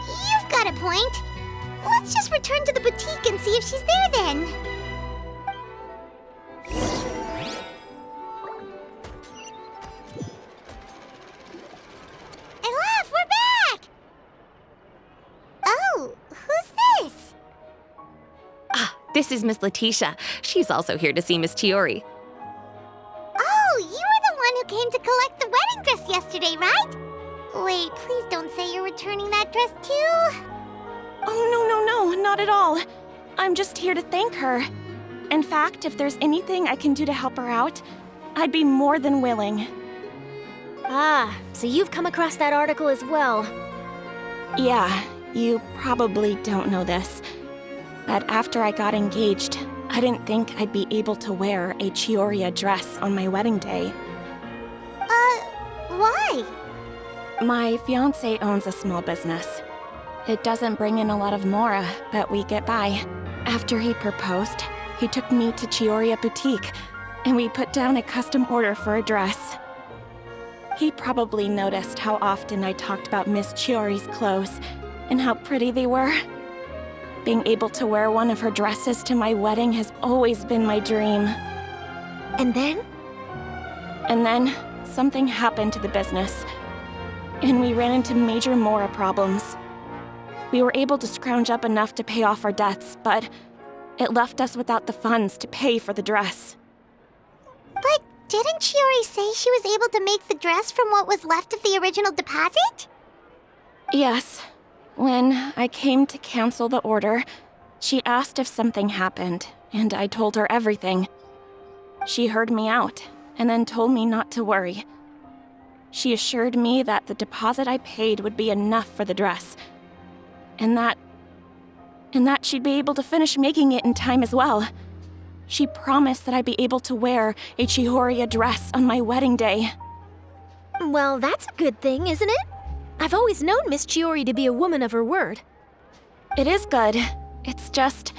S1: You've got a point. Let's just return to the boutique and see if she's there then. Elaf, we're back! Oh, who's this?
S6: This is Miss Letitia. She's also here to see Miss Chiori.
S1: Oh, you were the one who came to collect the wedding dress yesterday, right? Wait, please don't say you're returning that dress too.
S3: Oh, no, not at all. I'm just here to thank her. In fact, if there's anything I can do to help her out, I'd be more than willing.
S5: Ah, so you've come across that article as well.
S3: Yeah, you probably don't know this, but after I got engaged, I didn't think I'd be able to wear a Chiori dress on my wedding day.
S1: Why?
S3: My fiancé owns a small business. It doesn't bring in a lot of mora, but we get by. After he proposed, he took me to Chiori Boutique, and we put down a custom order for a dress. He probably noticed how often I talked about Miss Chiori's clothes and how pretty they were. Being able to wear one of her dresses to my wedding has always been my dream.
S5: And then?
S3: And then, something happened to the business, and we ran into major mora problems. We were able to scrounge up enough to pay off our debts, but it left us without the funds to pay for the dress.
S1: But didn't Chiori say she was able to make the dress from what was left of the original deposit?
S3: Yes. When I came to cancel the order, she asked if something happened, and I told her everything. She heard me out, and then told me not to worry. She assured me that the deposit I paid would be enough for the dress, and that she'd be able to finish making it in time as well. She promised that I'd be able to wear a Chiori dress on my wedding day.
S5: Well, that's a good thing, isn't it? I've always known Miss Chiori to be a woman of her word.
S3: It is good. It's just,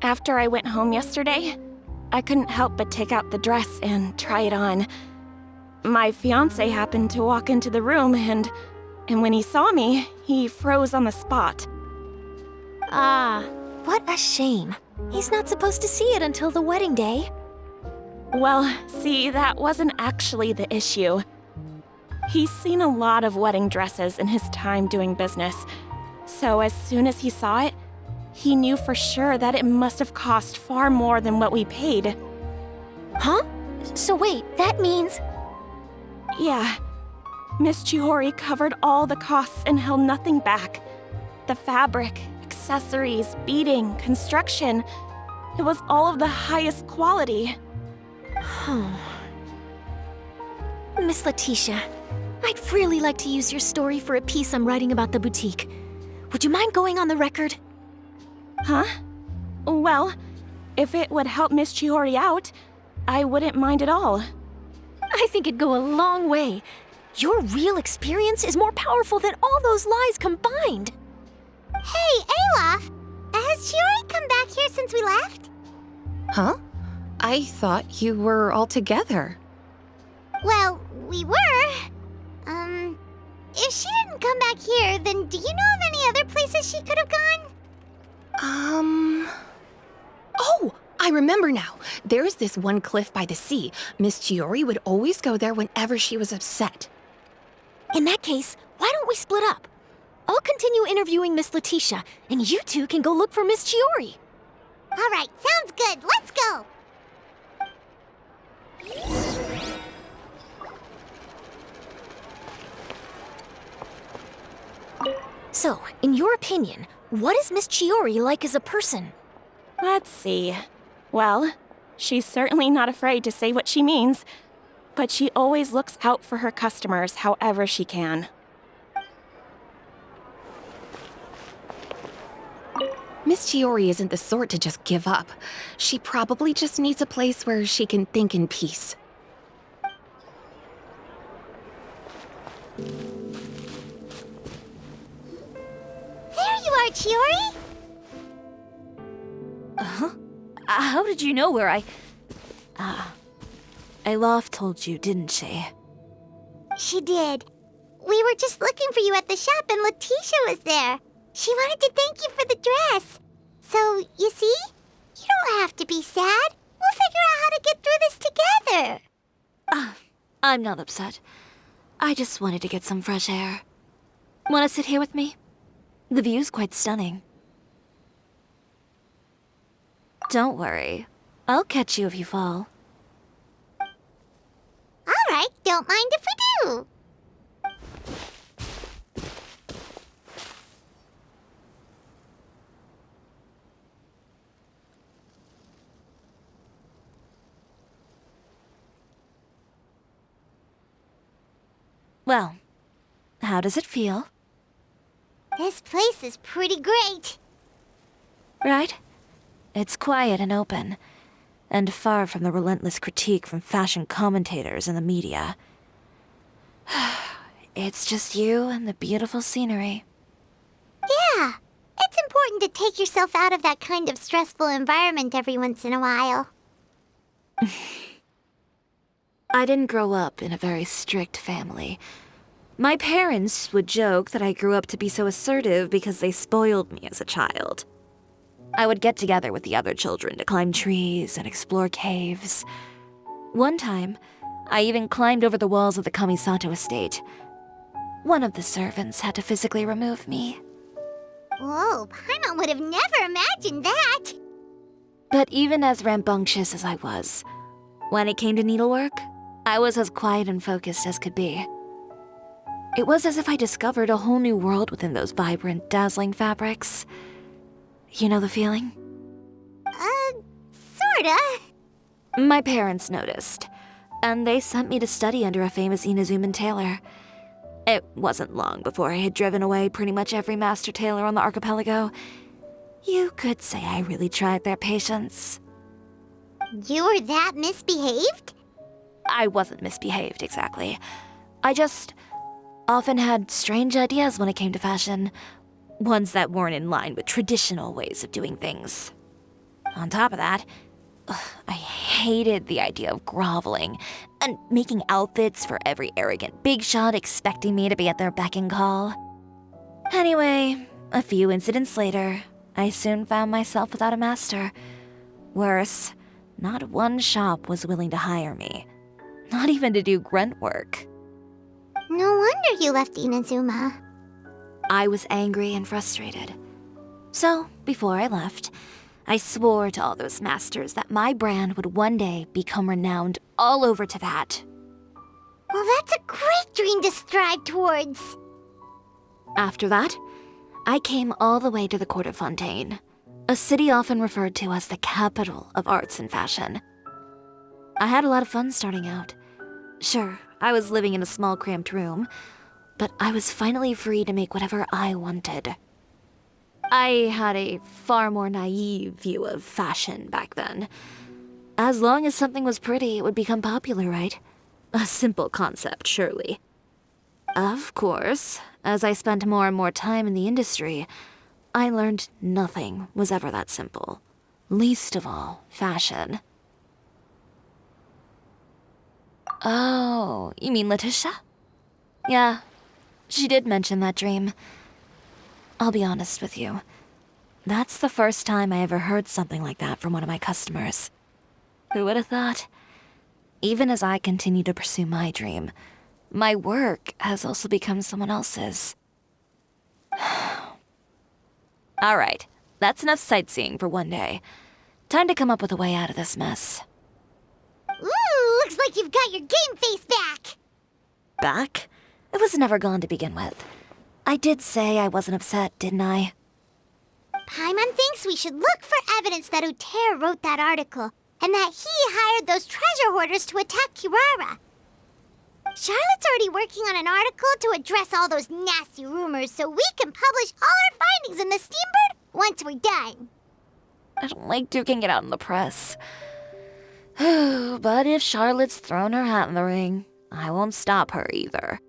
S3: after I went home yesterday, I couldn't help but take out the dress and try it on. My fiancé happened to walk into the room and when he saw me, he froze on the spot.
S5: Ah, what a shame. He's not supposed to see it until the wedding day.
S3: Well, see, that wasn't actually the issue. He's seen a lot of wedding dresses in his time doing business, so as soon as he saw it, he knew for sure that it must have cost far more than what we paid.
S5: Huh? So wait, that means...
S3: Yeah. Miss Chiori covered all the costs and held nothing back. The fabric, accessories, beading, construction. It was all of the highest quality.
S5: Miss Letitia, I'd really like to use your story for a piece I'm writing about the boutique. Would you mind going on the record?
S3: Huh? Well, if it would help Miss Chiori out, I wouldn't mind at all.
S13: I think it'd go a long way. Your real experience is more powerful than all those lies combined.
S1: Hey, Olaf! Has Chiori come back here since we left?
S6: Huh? I thought you were all together.
S1: Well, we were. If she didn't come back here, then do you know of any other places she could have gone?
S13: Oh, I remember now. There's this one cliff by the sea. Miss Chiori would always go there whenever she was upset. In that case, why don't we split up? I'll continue interviewing Miss Letitia, and you two can go look for Miss Chiori.
S1: All right, sounds good. Let's go.
S13: So, in your opinion, what is Miss Chiori like as a person?
S3: Let's see. Well, she's certainly not afraid to say what she means, but she always looks out for her customers however she can.
S13: Miss Chiori isn't the sort to just give up. She probably just needs a place where she can think in peace.
S1: There you are, Chiori!
S4: Huh? How did you know where Olaf told you, didn't she?
S1: She did. We were just looking for you at the shop and Letitia was there. She wanted to thank you for the dress. So, you see? You don't have to be sad. We'll figure out how to get through this together.
S4: I'm not upset. I just wanted to get some fresh air. Want to sit here with me? The view's quite stunning. Don't worry. I'll catch you if you fall.
S1: All right, don't mind if we do.
S4: Well, how does it feel?
S1: This place is pretty great.
S4: Right? It's quiet and open, and far from the relentless critique from fashion commentators and the media. It's just you and the beautiful scenery.
S1: Yeah, it's important to take yourself out of that kind of stressful environment every once in a while.
S4: I didn't grow up in a very strict family. My parents would joke that I grew up to be so assertive because they spoiled me as a child. I would get together with the other children to climb trees and explore caves. One time, I even climbed over the walls of the Kamisato estate. One of the servants had to physically remove me.
S1: Whoa, Paimon would have never imagined that.
S4: But even as rambunctious as I was, when it came to needlework, I was as quiet and focused as could be. It was as if I discovered a whole new world within those vibrant, dazzling fabrics. You know the feeling?
S1: Sorta.
S4: My parents noticed, and they sent me to study under a famous Inazuman tailor. It wasn't long before I had driven away pretty much every master tailor on the archipelago. You could say I really tried their patience.
S1: You were that misbehaved?
S4: I wasn't misbehaved, exactly. I just often had strange ideas when it came to fashion. Ones that weren't in line with traditional ways of doing things. On top of that, I hated the idea of groveling and making outfits for every arrogant big shot expecting me to be at their beck and call. Anyway, a few incidents later, I soon found myself without a master. Worse, not one shop was willing to hire me. Not even to do grunt work.
S1: No wonder you left Inazuma.
S4: I was angry and frustrated. So, before I left, I swore to all those masters that my brand would one day become renowned all over Teyvat.
S1: Well, that's a great dream to strive towards.
S4: After that, I came all the way to the court of Fontaine, a city often referred to as the capital of arts and fashion. I had a lot of fun starting out. Sure, I was living in a small cramped room, but I was finally free to make whatever I wanted. I had a far more naive view of fashion back then. As long as something was pretty, it would become popular, right? A simple concept, surely. Of course, as I spent more and more time in the industry, I learned nothing was ever that simple. Least of all, fashion. Oh, you mean Letitia? Yeah, she did mention that dream. I'll be honest with you. That's the first time I ever heard something like that from one of my customers. Who would have thought? Even as I continue to pursue my dream, my work has also become someone else's. All right, that's enough sightseeing for one day. Time to come up with a way out of this mess.
S1: Ooh, looks like you've got your game face back!
S4: Back? It was never gone to begin with. I did say I wasn't upset, didn't I?
S1: Paimon thinks we should look for evidence that Uter wrote that article, and that he hired those treasure hoarders to attack Kirara. Charlotte's already working on an article to address all those nasty rumors so we can publish all our findings in the Steambird once we're done.
S4: I don't like duking it out in the press. But if Charlotte's thrown her hat in the ring, I won't stop her either.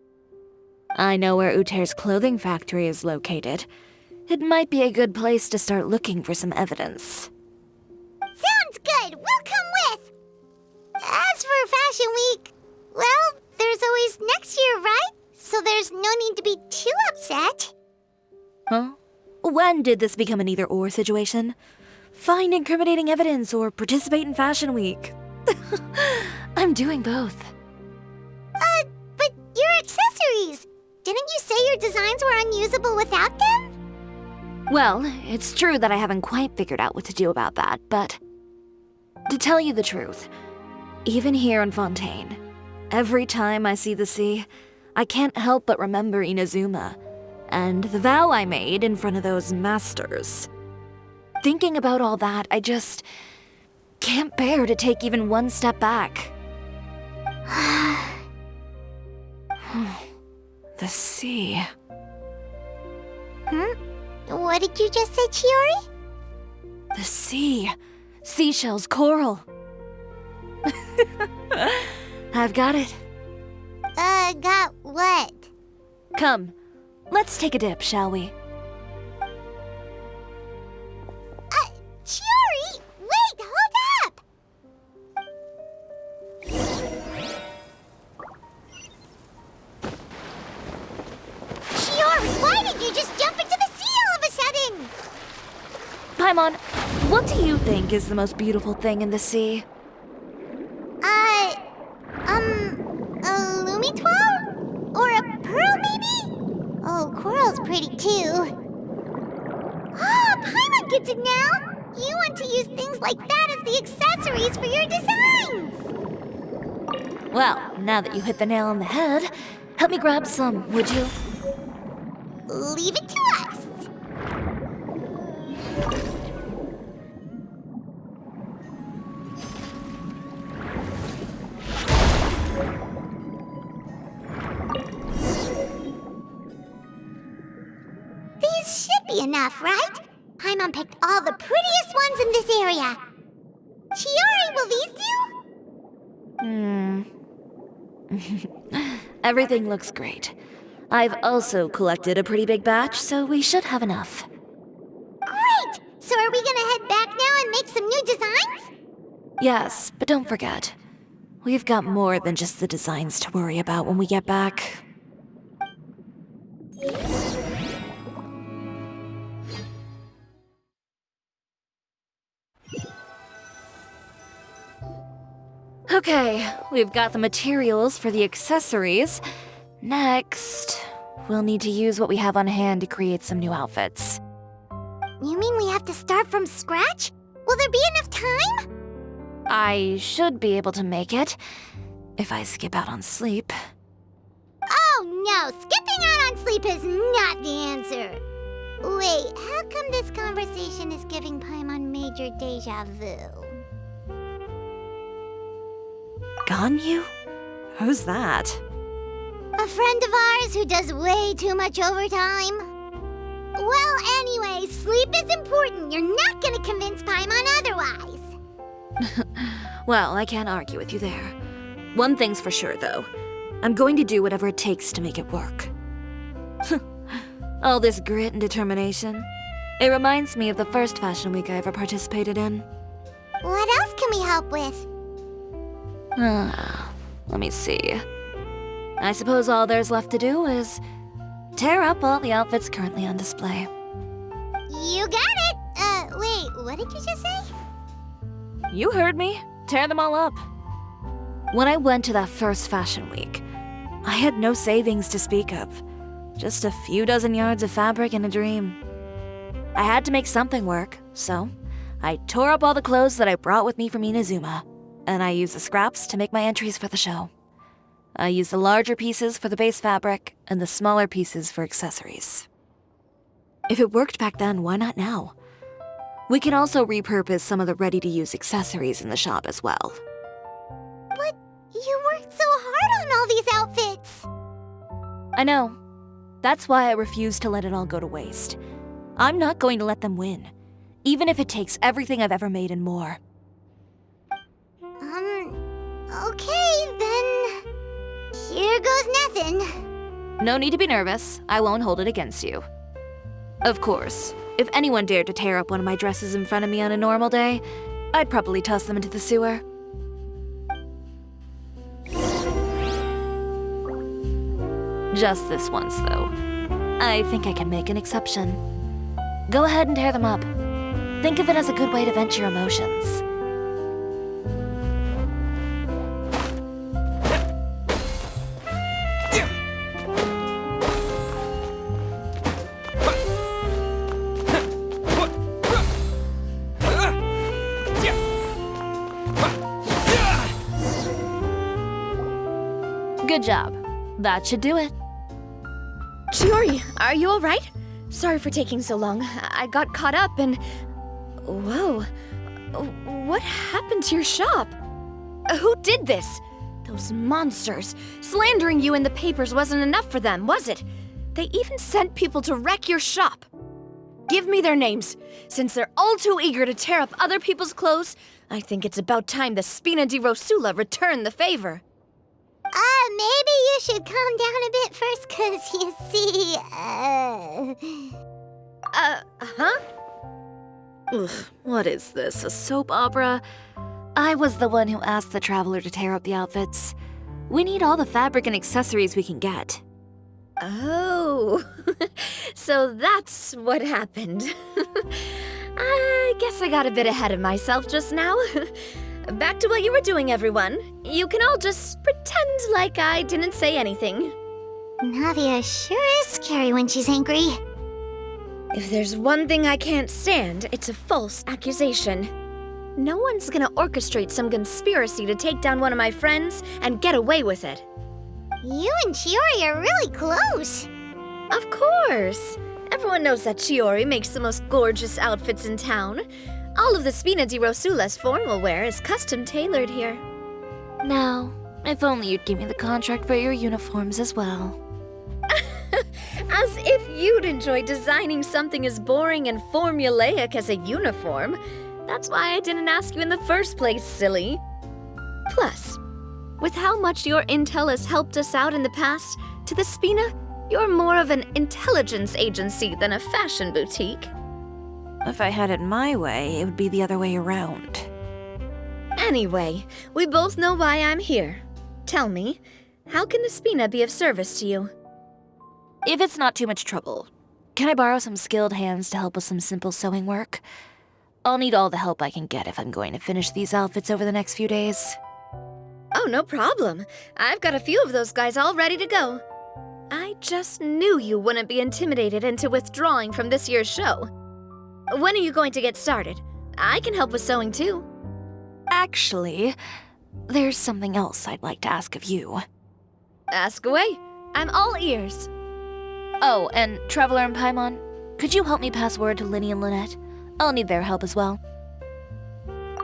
S4: I know where Uter's clothing factory is located. It might be a good place to start looking for some evidence.
S1: Sounds good! We'll come with! As for Fashion Week, well, there's always next year, right? So there's no need to be too upset.
S4: Huh? When did this become an either-or situation? Find incriminating evidence or participate in Fashion Week. I'm doing both.
S1: But your accessories! Didn't you say your designs were unusable without them?
S4: Well, it's true that I haven't quite figured out what to do about that, but to tell you the truth, even here in Fontaine, every time I see the sea, I can't help but remember Inazuma and the vow I made in front of those masters. Thinking about all that, I just can't bear to take even one step back. The sea.
S1: What did you just say, Chiori?
S4: The sea. Seashells, coral. I've got it.
S1: Got what?
S4: Come, let's take a dip, shall we?
S1: Chiori! Wait, hold up! Chiori, why did you just jump into the sea all of a sudden?
S4: Paimon, what do you think is the most beautiful thing in the sea?
S1: A Lumitwall? Or a pearl, maybe? Oh, coral's pretty too. Ah, Paimon gets it now! You want to use things like that as the accessories for your designs!
S4: Well, now that you hit the nail on the head, help me grab some, would you?
S1: Leave it to us! These should be enough, right? Paimon picked all the prettiest ones in this area. Chiori, will these do?
S4: Everything looks great. I've also collected a pretty big batch, so we should have enough.
S1: Great! So are we gonna head back now and make some new designs?
S4: Yes, but don't forget, we've got more than just the designs to worry about when we get back. Okay, we've got the materials for the accessories. Next, we'll need to use what we have on hand to create some new outfits.
S1: You mean we have to start from scratch? Will there be enough time?
S4: I should be able to make it, if I skip out on sleep.
S1: Oh no, skipping out on sleep is not the answer. Wait, how come this conversation is giving Paimon major deja vu?
S4: Ganyu? Who's that?
S1: A friend of ours who does way too much overtime. Well, anyway, sleep is important. You're not gonna convince Paimon otherwise.
S4: Well, I can't argue with you there. One thing's for sure, though. I'm going to do whatever it takes to make it work. All this grit and determination. It reminds me of the first fashion week I ever participated in.
S1: What else can we help with?
S4: Let me see. I suppose all there's left to do is tear up all the outfits currently on display.
S1: You got it! Wait, what did you just say?
S4: You heard me. Tear them all up. When I went to that first fashion week, I had no savings to speak of. Just a few dozen yards of fabric and a dream. I had to make something work, so I tore up all the clothes that I brought with me from Inazuma, and I used the scraps to make my entries for the show. I used the larger pieces for the base fabric and the smaller pieces for accessories. If it worked back then, why not now? We can also repurpose some of the ready-to-use accessories in the shop as well.
S1: But you worked so hard on all these outfits!
S4: I know. That's why I refuse to let it all go to waste. I'm not going to let them win, even if it takes everything I've ever made and more.
S1: Okay, then... Here goes nothing.
S4: No need to be nervous. I won't hold it against you. Of course, if anyone dared to tear up one of my dresses in front of me on a normal day, I'd probably toss them into the sewer. Just this once, though. I think I can make an exception. Go ahead and tear them up. Think of it as a good way to vent your emotions. Good job. That should do it.
S5: Chiori, are you alright? Sorry for taking so long. I got caught up and... Whoa. What happened to your shop? Who did this? Those monsters. Slandering you in the papers wasn't enough for them, was it? They even sent people to wreck your shop. Give me their names. Since they're all too eager to tear up other people's clothes, I think it's about time the Spina di Rosula return the favor.
S1: Maybe you should calm down a bit first, 'cause you see,
S5: Huh?
S4: Ugh, what is this, a soap opera? I was the one who asked the traveler to tear up the outfits. We need all the fabric and accessories we can get.
S5: Oh, so that's what happened. I guess I got a bit ahead of myself just now. Back to what you were doing, everyone. You can all just pretend like I didn't say anything.
S1: Navia sure is scary when she's angry.
S5: If there's one thing I can't stand, it's a false accusation. No one's gonna orchestrate some conspiracy to take down one of my friends and get away with it.
S1: You and Chiori are really close.
S5: Of course. Everyone knows that Chiori makes the most gorgeous outfits in town. All of the Spina di Rosula's formal wear is custom tailored here.
S4: Now, if only you'd give me the contract for your uniforms as well.
S5: As if you'd enjoy designing something as boring and formulaic as a uniform. That's why I didn't ask you in the first place, silly. Plus, with how much your intel has helped us out in the past, to the Spina, you're more of an intelligence agency than a fashion boutique.
S4: If I had it my way, it would be the other way around.
S5: Anyway, we both know why I'm here. Tell me, how can the Spina be of service to you?
S4: If it's not too much trouble, can I borrow some skilled hands to help with some simple sewing work? I'll need all the help I can get if I'm going to finish these outfits over the next few days.
S5: Oh, no problem. I've got a few of those guys all ready to go. I just knew you wouldn't be intimidated into withdrawing from this year's show. When are you going to get started? I can help with sewing too.
S4: Actually, there's something else I'd like to ask of you.
S5: Ask away. I'm all ears.
S4: Oh, and Traveler and Paimon, could you help me pass word to Linny and Lynette? I'll need their help as well.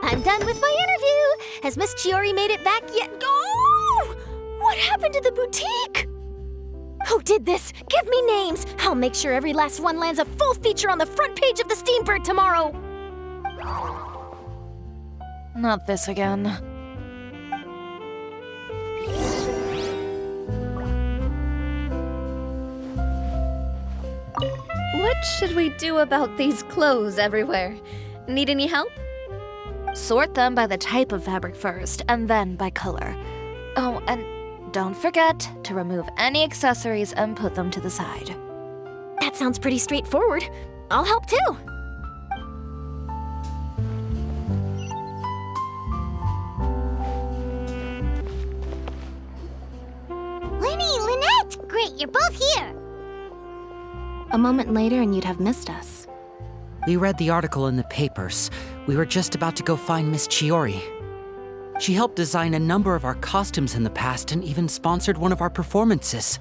S5: I'm done with my interview. Has Miss Chiori made it back yet? Oh! What happened to the boutique? Who did this? Give me names. I'll make sure every last one lands a full feature on the front page of the Steambird tomorrow.
S4: Not this again. What should we do about these clothes everywhere? Need any help? Sort them by the type of fabric first, and then by color. Oh, and don't forget to remove any accessories and put them to the side.
S3: That sounds pretty straightforward. I'll help too.
S1: Lenny, Lynette! Great, you're both here!
S13: A moment later and you'd have missed us.
S14: We read the article in the papers. We were just about to go find Miss Chiori. She helped design a number of our costumes in the past and even sponsored one of our performances.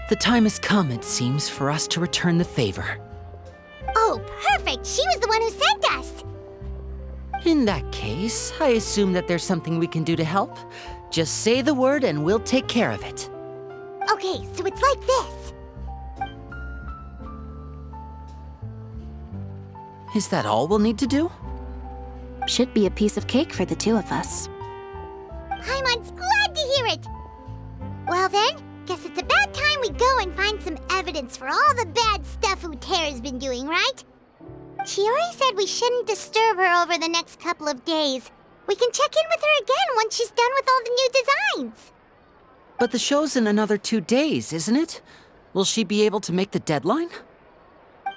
S14: The time has come, it seems, for us to return the favor.
S1: Oh, perfect! She was the one who sent us!
S14: In that case, I assume that there's something we can do to help. Just say the word and we'll take care of it.
S1: Okay, so it's like this.
S14: Is that all we'll need to do?
S13: Should be a piece of cake for the two of us.
S1: Paimon's glad to hear it! Well then, guess it's about time we go and find some evidence for all the bad stuff Uterra's been doing, right? Chiori said we shouldn't disturb her over the next couple of days. We can check in with her again once she's done with all the new designs.
S14: But the show's in another 2 days, isn't it? Will she be able to make the deadline?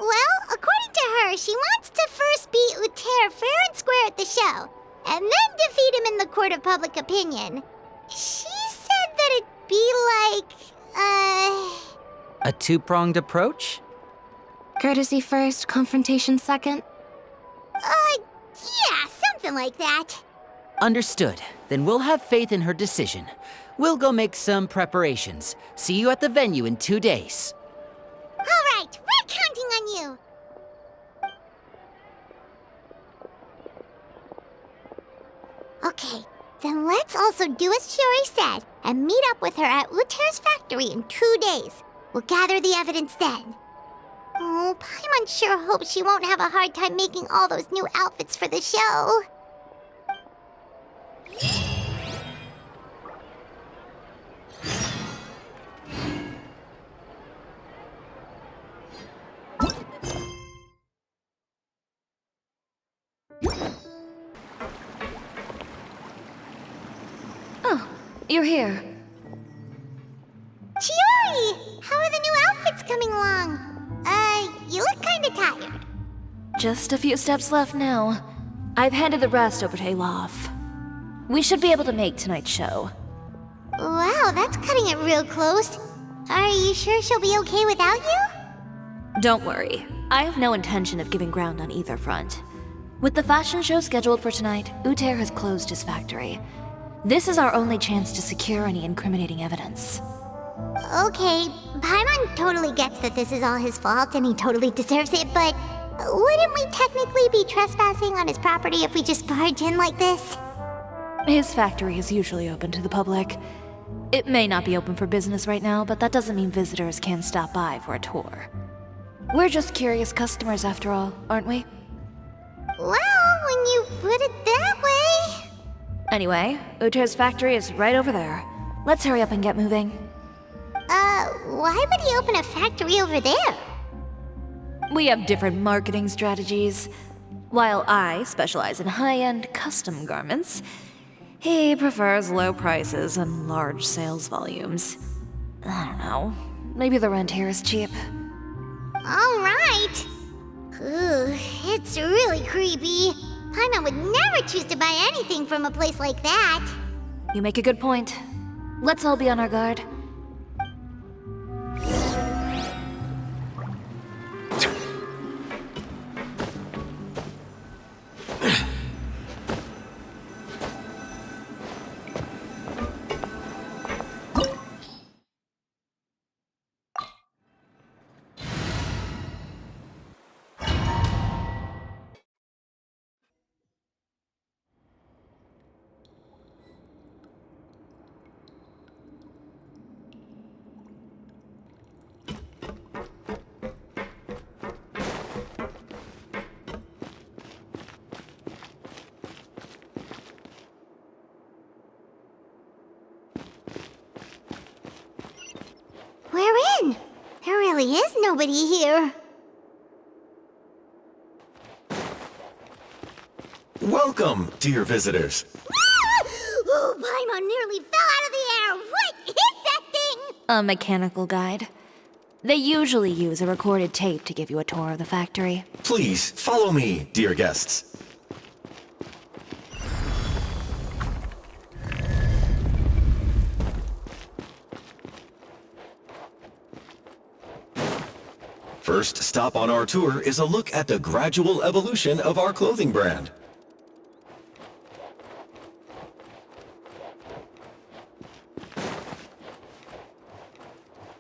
S1: Well, according to her, she wants to first beat Uter fair and square at the show, and then defeat him in the court of public opinion. She said that it'd be like,
S14: A two-pronged approach?
S13: Courtesy first, confrontation second?
S1: Yeah, something like that.
S14: Understood. Then we'll have faith in her decision. We'll go make some preparations. See you at the venue in 2 days.
S1: All right, we're counting on you. Okay, then let's also do as Chiori said and meet up with her at Uter's factory in 2 days. We'll gather the evidence then. Oh, Paimon sure hopes she won't have a hard time making all those new outfits for the show.
S4: Oh, you're here.
S1: Chiori! How are the new outfits coming along? You look kinda tired.
S4: Just a few steps left now. I've handed the rest over to Olaf. We should be able to make tonight's show.
S1: Wow, that's cutting it real close. Are you sure she'll be okay without you?
S4: Don't worry. I have no intention of giving ground on either front. With the fashion show scheduled for tonight, Uter has closed his factory. This is our only chance to secure any incriminating evidence.
S1: Okay, Paimon totally gets that this is all his fault and he totally deserves it, but wouldn't we technically be trespassing on his property if we just barge in like this?
S4: His factory is usually open to the public. It may not be open for business right now, but that doesn't mean visitors can stop by for a tour. We're just curious customers after all, aren't we?
S1: Well, when you put it that way...
S4: Anyway, Uter's factory is right over there. Let's hurry up and get moving.
S1: Why would he open a factory over there?
S4: We have different marketing strategies. While I specialize in high-end custom garments, he prefers low prices and large sales volumes. I don't know. Maybe the rent here is cheap.
S1: All right. Ugh, it's really creepy. Paimon would never choose to buy anything from a place like that.
S4: You make a good point. Let's all be on our guard.
S1: We're in. There really is nobody here.
S15: Welcome, dear visitors.
S1: Oh, Paimon nearly fell out of the air. What is that thing?
S4: A mechanical guide. They usually use a recorded tape to give you a tour of the factory.
S15: Please, follow me, dear guests. First stop on our tour is a look at the gradual evolution of our clothing brand.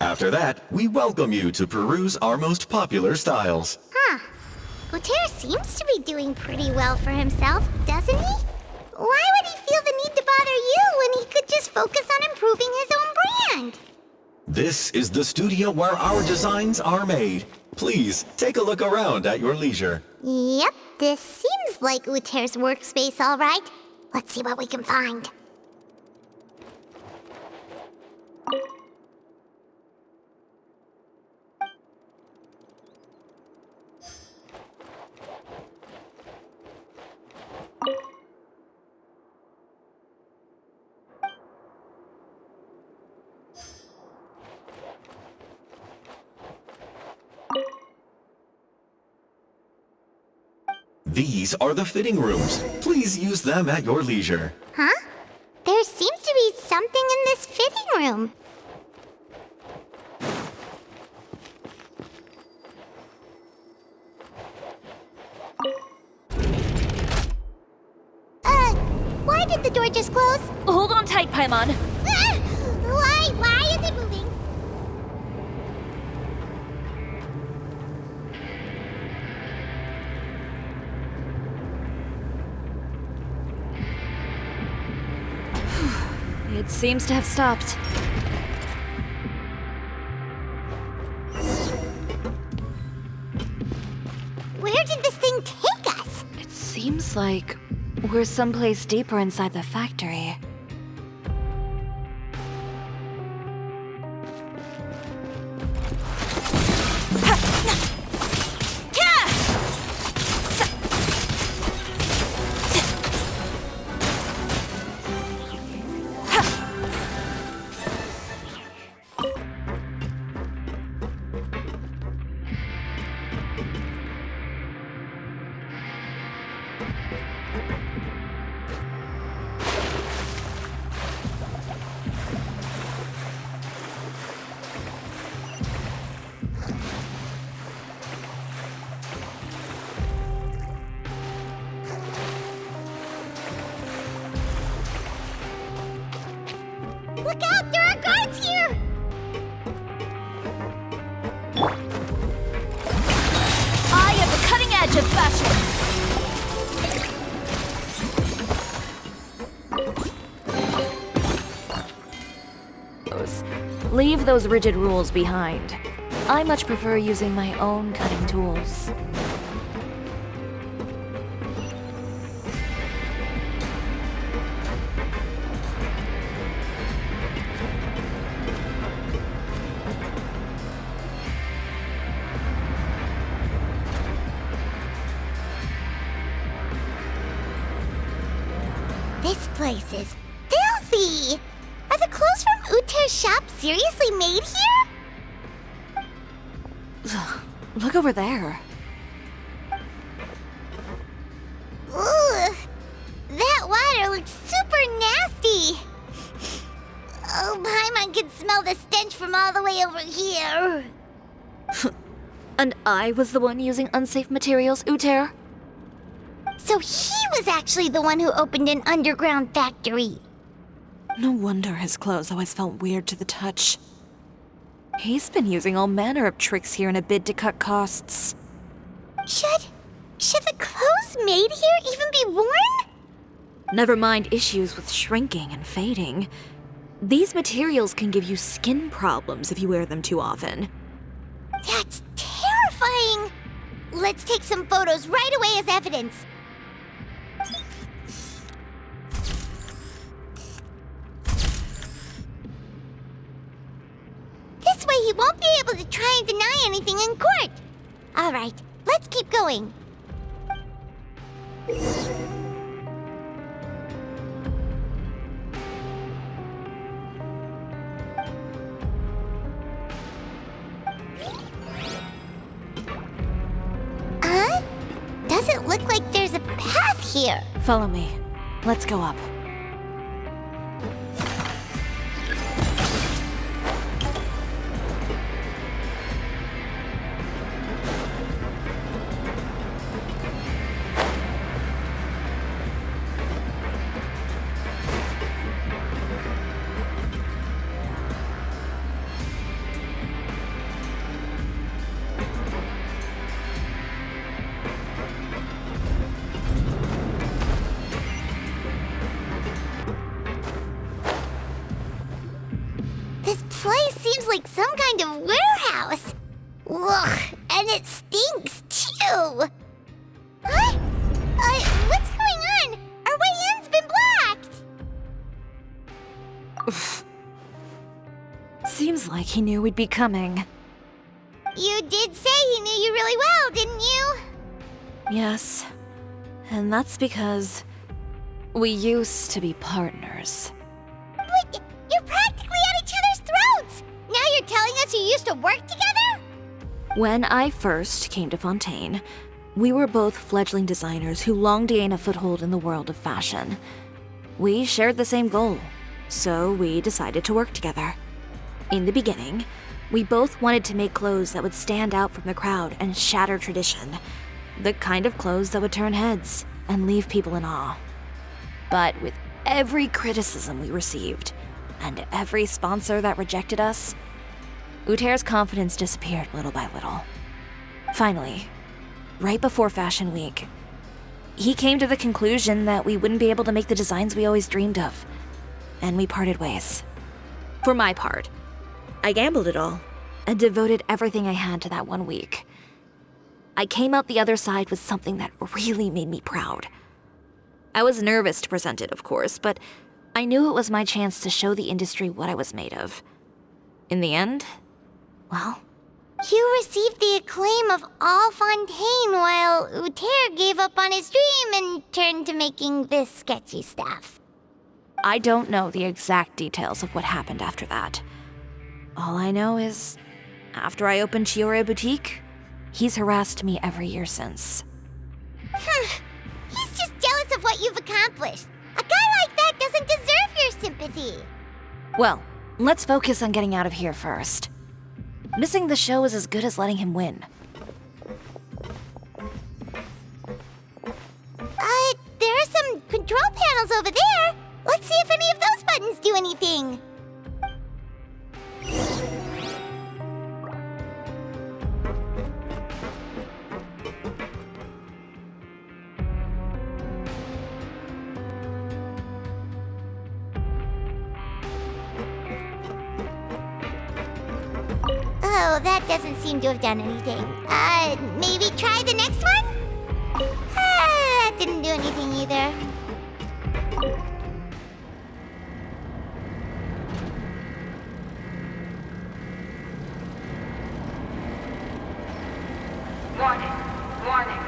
S15: After that, we welcome you to peruse our most popular styles.
S1: Huh. Uter seems to be doing pretty well for himself, doesn't he? Why would he feel the need to bother you when he could just focus on improving his own brand?
S15: This is the studio where our designs are made. Please, take a look around at your leisure.
S1: Yep, this seems like Uter's workspace, all right. Let's see what we can find.
S15: These are the fitting rooms. Please use them at your leisure.
S1: Huh? There seems to be something in this fitting room. Why did the door just close?
S4: Hold on tight, Paimon.
S1: Ah! Why is it moving?
S4: It seems to have stopped.
S1: Where did this thing take us?
S4: It seems like we're someplace deeper inside the factory.
S1: Look out! There are guards here!
S4: I am the cutting edge of fashion! Leave those rigid rules behind. I much prefer using my own cutting tools.
S1: This place is filthy! Are the clothes from Uter's shop seriously made here?
S4: Look over there.
S1: Ugh! That water looks super nasty! Oh, Paimon can smell the stench from all the way over here.
S4: And I was the one using unsafe materials, Uter?
S1: So he was actually the one who opened an underground factory.
S4: No wonder his clothes always felt weird to the touch. He's been using all manner of tricks here in a bid to cut costs.
S1: Should the clothes made here even be worn?
S4: Never mind issues with shrinking and fading. These materials can give you skin problems if you wear them too often.
S1: That's terrifying! Let's take some photos right away as evidence. This way he won't be able to try and deny anything in court. All right, let's keep going. here.
S4: Follow me. Let's go up.
S1: This place seems like some kind of warehouse. Ugh, and it stinks too. Huh? What's going on? Our way in's been blocked.
S4: Seems like he knew we'd be coming.
S1: You did say he knew you really well, didn't you?
S4: Yes. And that's because we used to be partners.
S1: But you're practically at each other's throats. Now you're telling us you used to work together?
S4: When I first came to Fontaine, we were both fledgling designers who longed to gain a foothold in the world of fashion. We shared the same goal, so we decided to work together. In the beginning, we both wanted to make clothes that would stand out from the crowd and shatter tradition. The kind of clothes that would turn heads and leave people in awe. But with every criticism we received, and every sponsor that rejected us, Uter's confidence disappeared little by little. Finally, right before Fashion Week, he came to the conclusion that we wouldn't be able to make the designs we always dreamed of, and we parted ways. For my part, I gambled it all and devoted everything I had to that 1 week. I came out the other side with something that really made me proud. I was nervous to present it, of course, but I knew it was my chance to show the industry what I was made of. In the end, well,
S1: You received the acclaim of all Fontaine while Uter gave up on his dream and turned to making this sketchy stuff.
S4: I don't know the exact details of what happened after that. All I know is, after I opened Chiori Boutique, he's harassed me every year since.
S1: He's just jealous of what you've accomplished. A guy like that doesn't deserve your sympathy.
S4: Well, let's focus on getting out of here first. Missing the show is as good as letting him win.
S1: There are some control panels over there. Let's see if any of those buttons do anything. Oh, that doesn't seem to have done anything. Maybe try the next one? That didn't do anything either.
S16: Warning, warning.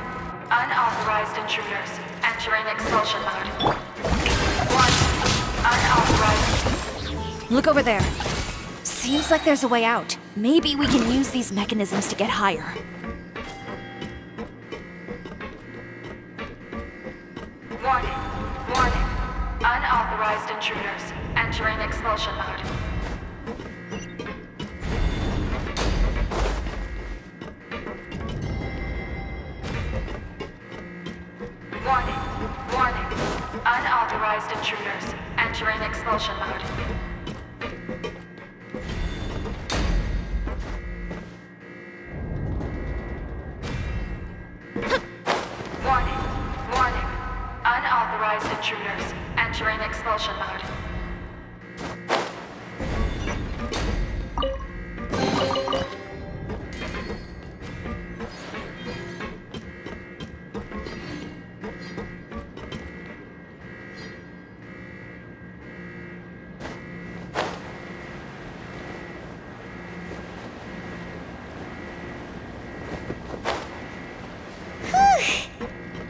S16: Unauthorized intruders entering expulsion mode. Warning, unauthorized.
S4: Look over there. Seems like there's a way out. Maybe we can use these mechanisms to get higher.
S16: Warning, warning. Unauthorized intruders entering expulsion mode. Warning, warning. Unauthorized intruders entering expulsion mode. Warning, warning. Unauthorized intruders entering expulsion mode.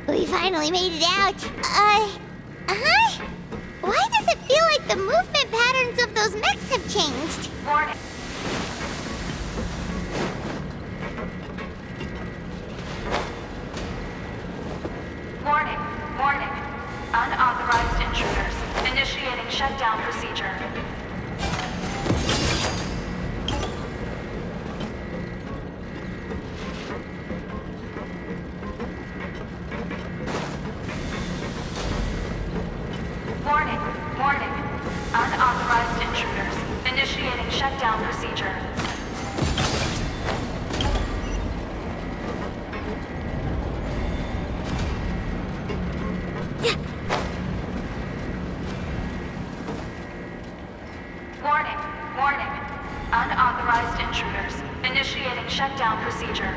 S1: We finally made it out. Why does it feel like the movement patterns of those mechs have changed?
S16: Warning. Warning, warning. Initiating shutdown procedure. Warning, warning. Unauthorized intruders. Initiating shutdown procedure. Warning, warning. Unauthorized intruders. Initiating shutdown procedure.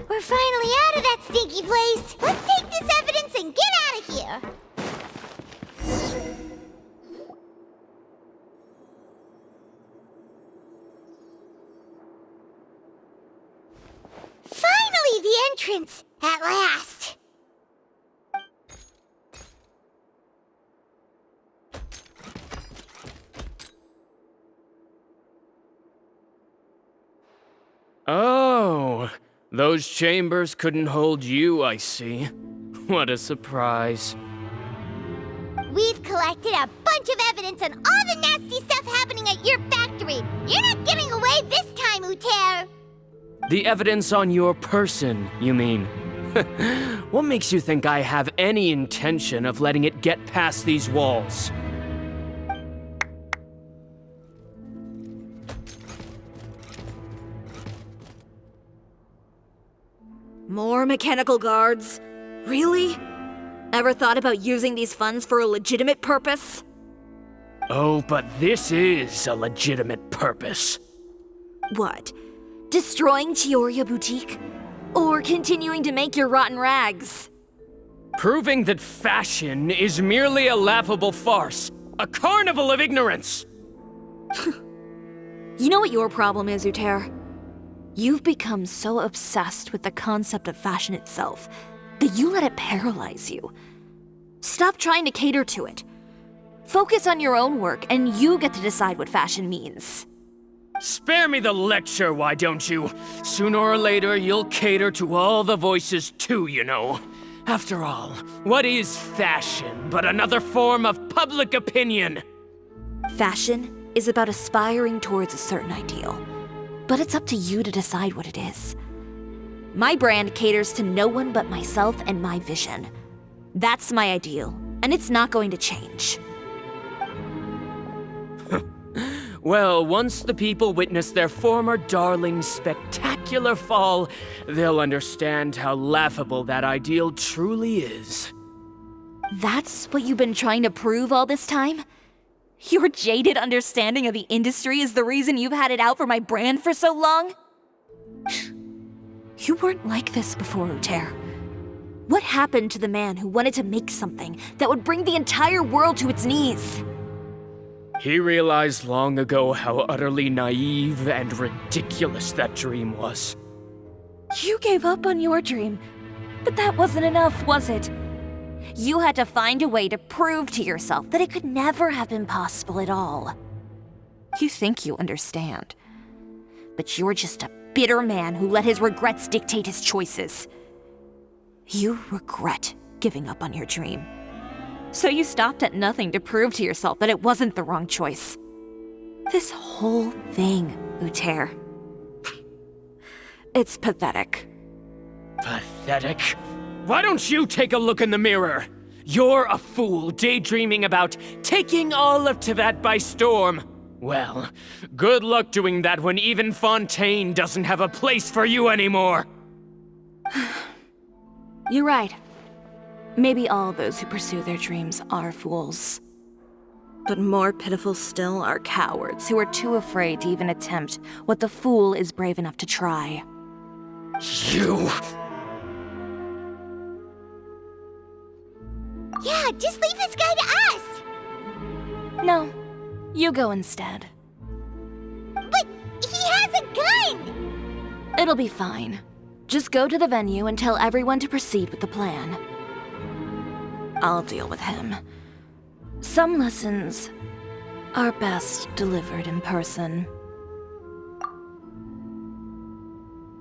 S1: We're finally out of that stinky place. Let's take this evidence and get out of here. Finally, the entrance! At last!
S7: Oh, those chambers couldn't hold you, I see. What a surprise.
S1: We've collected a bunch of evidence on all the nasty stuff happening at your factory. You're not getting away this time, Uter.
S7: The evidence on your person, you mean? What makes you think I have any intention of letting it get past these walls?
S4: More mechanical guards? Really? Ever thought about using these funds for a legitimate purpose?
S7: Oh, but this is a legitimate purpose.
S4: What? Destroying Chiori Boutique? Or continuing to make your rotten rags?
S7: Proving that fashion is merely a laughable farce. A carnival of ignorance!
S4: You know what your problem is, Uter? You've become so obsessed with the concept of fashion itself that you let it paralyze you. Stop trying to cater to it. Focus on your own work, and you get to decide what fashion means.
S7: Spare me the lecture, why don't you? Sooner or later, you'll cater to all the voices too, you know. After all, what is fashion but another form of public opinion?
S4: Fashion is about aspiring towards a certain ideal, but it's up to you to decide what it is. My brand caters to no one but myself and my vision. That's my ideal, and it's not going to change.
S7: Well, once the people witness their former darling's spectacular fall, they'll understand how laughable that ideal truly is.
S4: That's what you've been trying to prove all this time? Your jaded understanding of the industry is the reason you've had it out for my brand for so long? You weren't like this before, Uter. What happened to the man who wanted to make something that would bring the entire world to its knees?
S7: He realized long ago how utterly naive and ridiculous that dream was.
S4: You gave up on your dream, but that wasn't enough, was it? You had to find a way to prove to yourself that it could never have been possible at all. You think you understand, but you're just a bitter man who let his regrets dictate his choices. You regret giving up on your dream. So you stopped at nothing to prove to yourself that it wasn't the wrong choice. This whole thing, Uter. It's pathetic.
S7: Pathetic? Why don't you take a look in the mirror? You're a fool daydreaming about taking all of Tibet by storm. Well, good luck doing that when even Fontaine doesn't have a place for you anymore.
S4: You're right. Maybe all those who pursue their dreams are fools. But more pitiful still are cowards who are too afraid to even attempt what the fool is brave enough to try.
S7: You...
S1: Yeah, just leave this guy to us!
S4: No, you go instead.
S1: But he has a gun!
S4: It'll be fine. Just go to the venue and tell everyone to proceed with the plan. I'll deal with him. Some lessons are best delivered in person.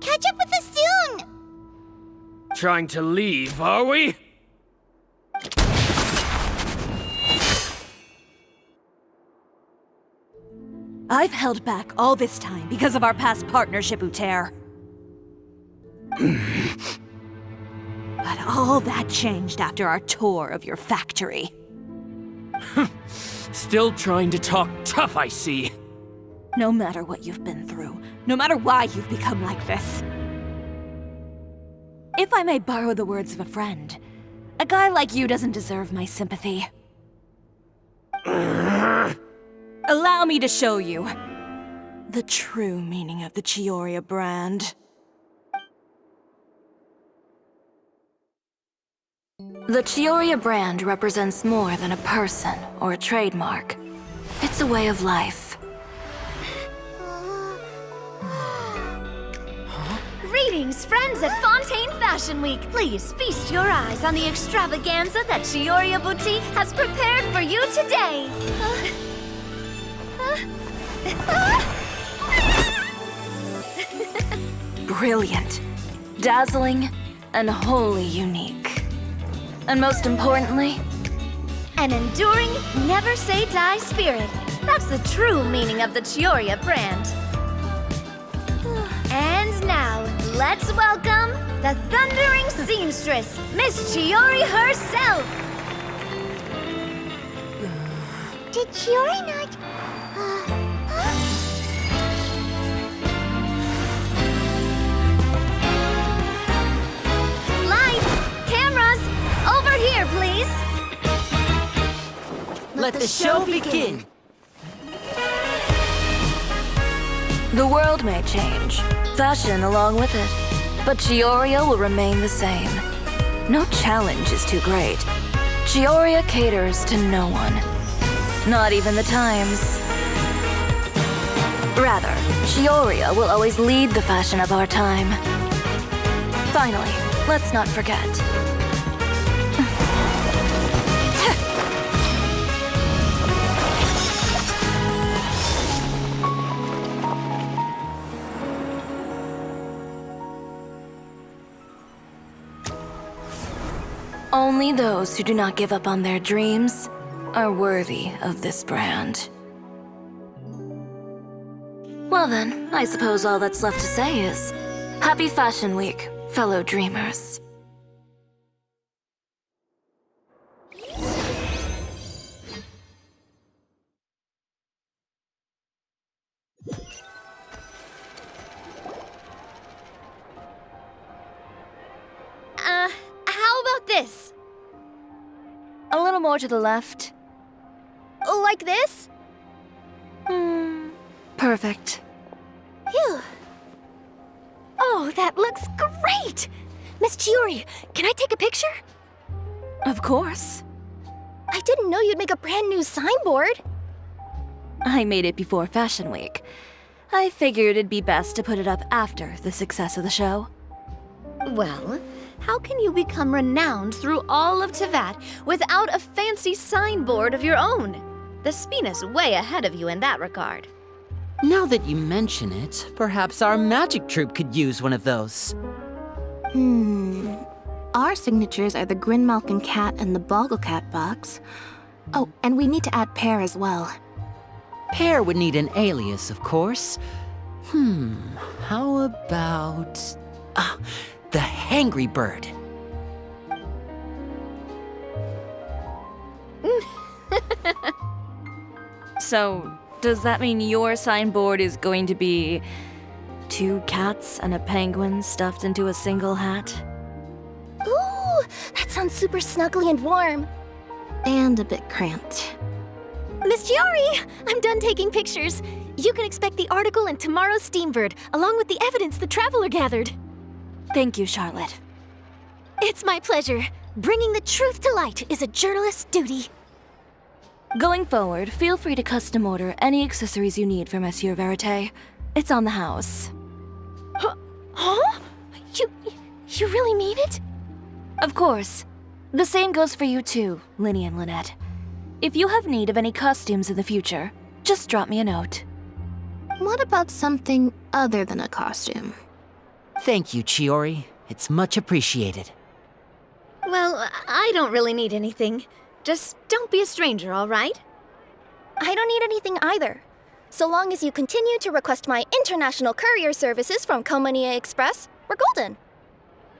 S1: Catch up with us soon!
S7: Trying to leave, are we?
S4: I've held back all this time because of our past partnership, Uter. But all that changed after our tour of your factory.
S7: Still trying to talk tough, I see.
S4: No matter what you've been through, no matter why you've become like this. If I may borrow the words of a friend, a guy like you doesn't deserve my sympathy. Allow me to show you the true meaning of the Chiori brand. The Chiori brand represents more than a person or a trademark. It's a way of life.
S17: Greetings, friends at Fontaine Fashion Week. Please feast your eyes on the extravaganza that Chiori Boutique has prepared for you today.
S4: Brilliant, dazzling, and wholly unique. And most importantly,
S17: an enduring, never-say-die spirit. That's the true meaning of the Chiori brand. And now, let's welcome the thundering seamstress, Miss Chiori herself!
S1: Did Chiori not...
S17: Lights! Cameras! Over here, please!
S14: Let the show begin!
S4: The world may change, fashion along with it, but Chiori will remain the same. No challenge is too great. Chiori caters to no one, not even the times. Rather, Chiori will always lead the fashion of our time. Finally, let's not forget. Only those who do not give up on their dreams are worthy of this brand. Well then, I suppose all that's left to say is, Happy Fashion Week, fellow dreamers.
S17: How about this?
S4: A little more to the left.
S17: Like this?
S4: Perfect.
S5: Phew. Oh, that looks great! Miss Chiori, can I take a picture?
S4: Of course.
S5: I didn't know you'd make a brand new signboard.
S4: I made it before Fashion Week. I figured it'd be best to put it up after the success of the show.
S17: Well, how can you become renowned through all of Tevat without a fancy signboard of your own? The Spina's way ahead of you in that regard.
S14: Now that you mention it, perhaps our magic troupe could use one of those.
S3: Our signatures are the Grinmalkin cat and the Bogglecat box. Oh, and we need to add Pear as well.
S14: Pear would need an alias, of course. How about... the Hangry Bird.
S4: So, does that mean your signboard is going to be 2 cats and a penguin stuffed into a single hat?
S5: Ooh, that sounds super snuggly and warm.
S3: And a bit cramped.
S5: Miss Chiori, I'm done taking pictures. You can expect the article in tomorrow's Steambird, along with the evidence the Traveler gathered.
S4: Thank you, Charlotte.
S5: It's my pleasure. Bringing the truth to light is a journalist's duty.
S4: Going forward, feel free to custom order any accessories you need for Monsieur Verite. It's on the house.
S5: Huh? You really mean it?
S4: Of course. The same goes for you too, Linny and Lynette. If you have need of any costumes in the future, just drop me a note.
S13: What about something other than a costume?
S14: Thank you, Chiori. It's much appreciated.
S17: Well, I don't really need anything. Just don't be a stranger, all right?
S5: I don't need anything either. So long as you continue to request my international courier services from Komania Express, we're golden.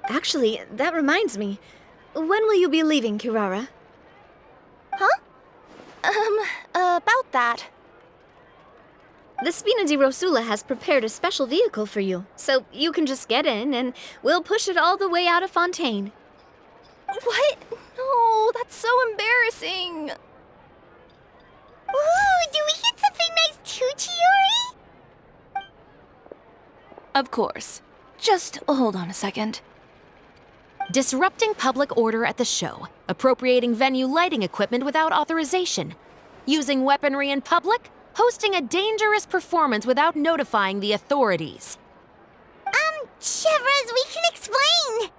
S17: Actually, that reminds me. When will you be leaving, Kirara?
S5: Huh? About that.
S17: The Spina di Rosula has prepared a special vehicle for you, so you can just get in and we'll push it all the way out of Fontaine.
S5: What? No, that's so embarrassing.
S1: Ooh, do we get something nice too, Chiori?
S4: Of course. Just hold on a second.
S6: Disrupting public order at the show, appropriating venue lighting equipment without authorization, using weaponry in public, hosting a dangerous performance without notifying the authorities.
S1: Chevras, we can explain.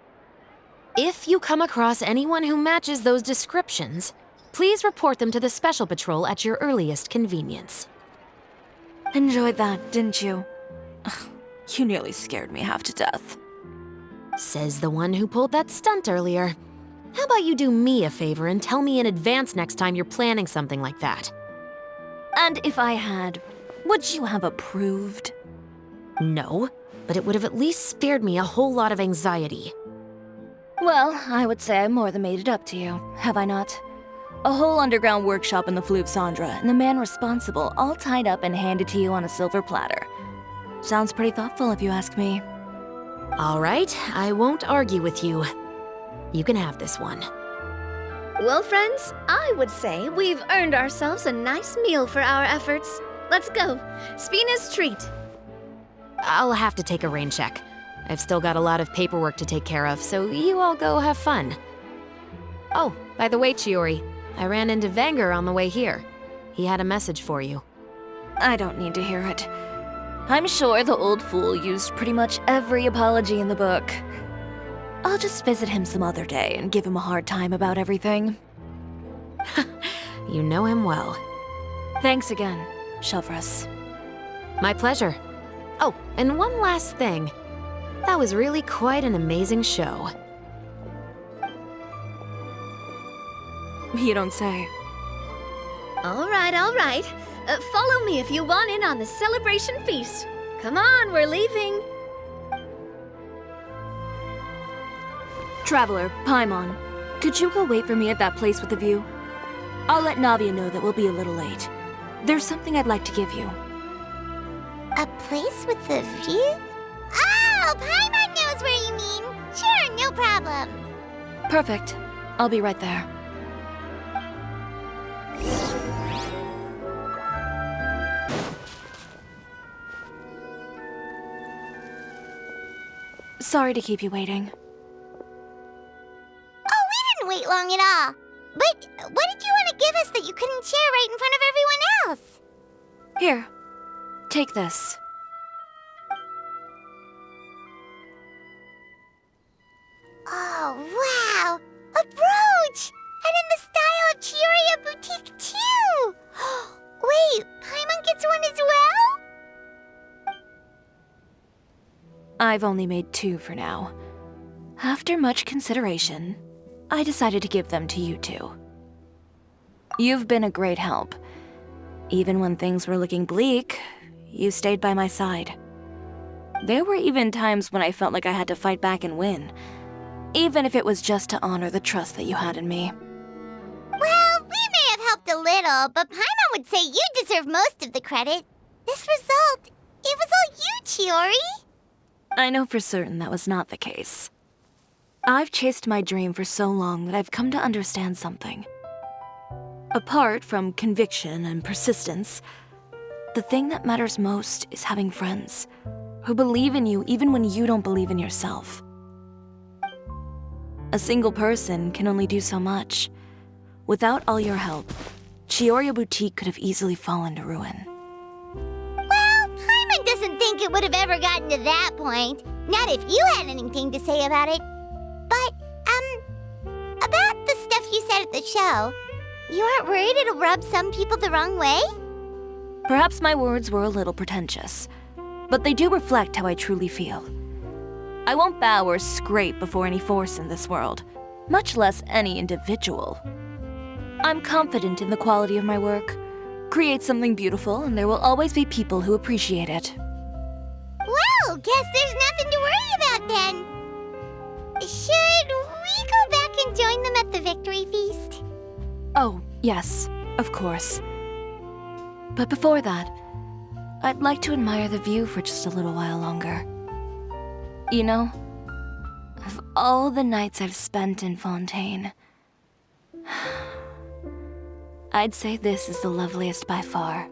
S6: If you come across anyone who matches those descriptions, please report them to the Special Patrol at your earliest convenience.
S4: Enjoyed that, didn't you? Ugh, you nearly scared me half to death.
S6: Says the one who pulled that stunt earlier. How about you do me a favor and tell me in advance next time you're planning something like that?
S4: And if I had, would you have approved?
S6: No, but it would have at least spared me a whole lot of anxiety.
S4: Well, I would say I more than made it up to you, have I not? A whole underground workshop in the Fleuve Cendra, and the man responsible all tied up and handed to you on a silver platter. Sounds pretty thoughtful if you ask me.
S6: All right, I won't argue with you. You can have this one.
S17: Well, friends, I would say we've earned ourselves a nice meal for our efforts. Let's go. Spina's treat.
S6: I'll have to take a rain check. I've still got a lot of paperwork to take care of, so you all go have fun. Oh, by the way, Chiori, I ran into Vanger on the way here. He had a message for you.
S4: I don't need to hear it. I'm sure the old fool used pretty much every apology in the book. I'll just visit him some other day and give him a hard time about everything.
S6: You know him well.
S4: Thanks again, Chevras.
S6: My pleasure. Oh, and one last thing. That was really quite an amazing show.
S4: You don't say.
S17: All right, all right. Follow me if you want in on the celebration feast. Come on, we're leaving.
S4: Traveler, Paimon, could you go wait for me at that place with the view? I'll let Navia know that we'll be a little late. There's something I'd like to give you.
S1: A place with a view? Oh, Paimon knows where you mean. Sure, no problem.
S4: Perfect. I'll be right there. Sorry to keep you waiting.
S1: Oh, we didn't wait long at all. But what did you want to give us that you couldn't share right in front of everyone else?
S4: Here, take this.
S1: Oh, wow! A brooch! And in the style of Chiori Boutique, too! Wait, Paimon gets one as well?
S4: I've only made 2 for now. After much consideration, I decided to give them to you two. You've been a great help. Even when things were looking bleak, you stayed by my side. There were even times when I felt like I had to fight back and win, even if it was just to honor the trust that you had in me.
S1: Well, we may have helped a little, but Paimon would say you deserve most of the credit. This result, it was all you, Chiori.
S4: I know for certain that was not the case. I've chased my dream for so long that I've come to understand something. Apart from conviction and persistence, the thing that matters most is having friends who believe in you even when you don't believe in yourself. A single person can only do so much. Without all your help, Chiori Boutique could have easily fallen to ruin.
S1: Well, Paimon doesn't think it would have ever gotten to that point. Not if you had anything to say about it. But, about the stuff you said at the show, you aren't worried it'll rub some people the wrong way?
S4: Perhaps my words were a little pretentious, but they do reflect how I truly feel. I won't bow or scrape before any force in this world, much less any individual. I'm confident in the quality of my work. Create something beautiful, and there will always be people who appreciate it.
S1: Well, guess there's nothing to worry about then. Should we go back and join them at the victory feast?
S4: Oh, yes, of course. But before that, I'd like to admire the view for just a little while longer. You know, of all the nights I've spent in Fontaine, I'd say this is the loveliest by far.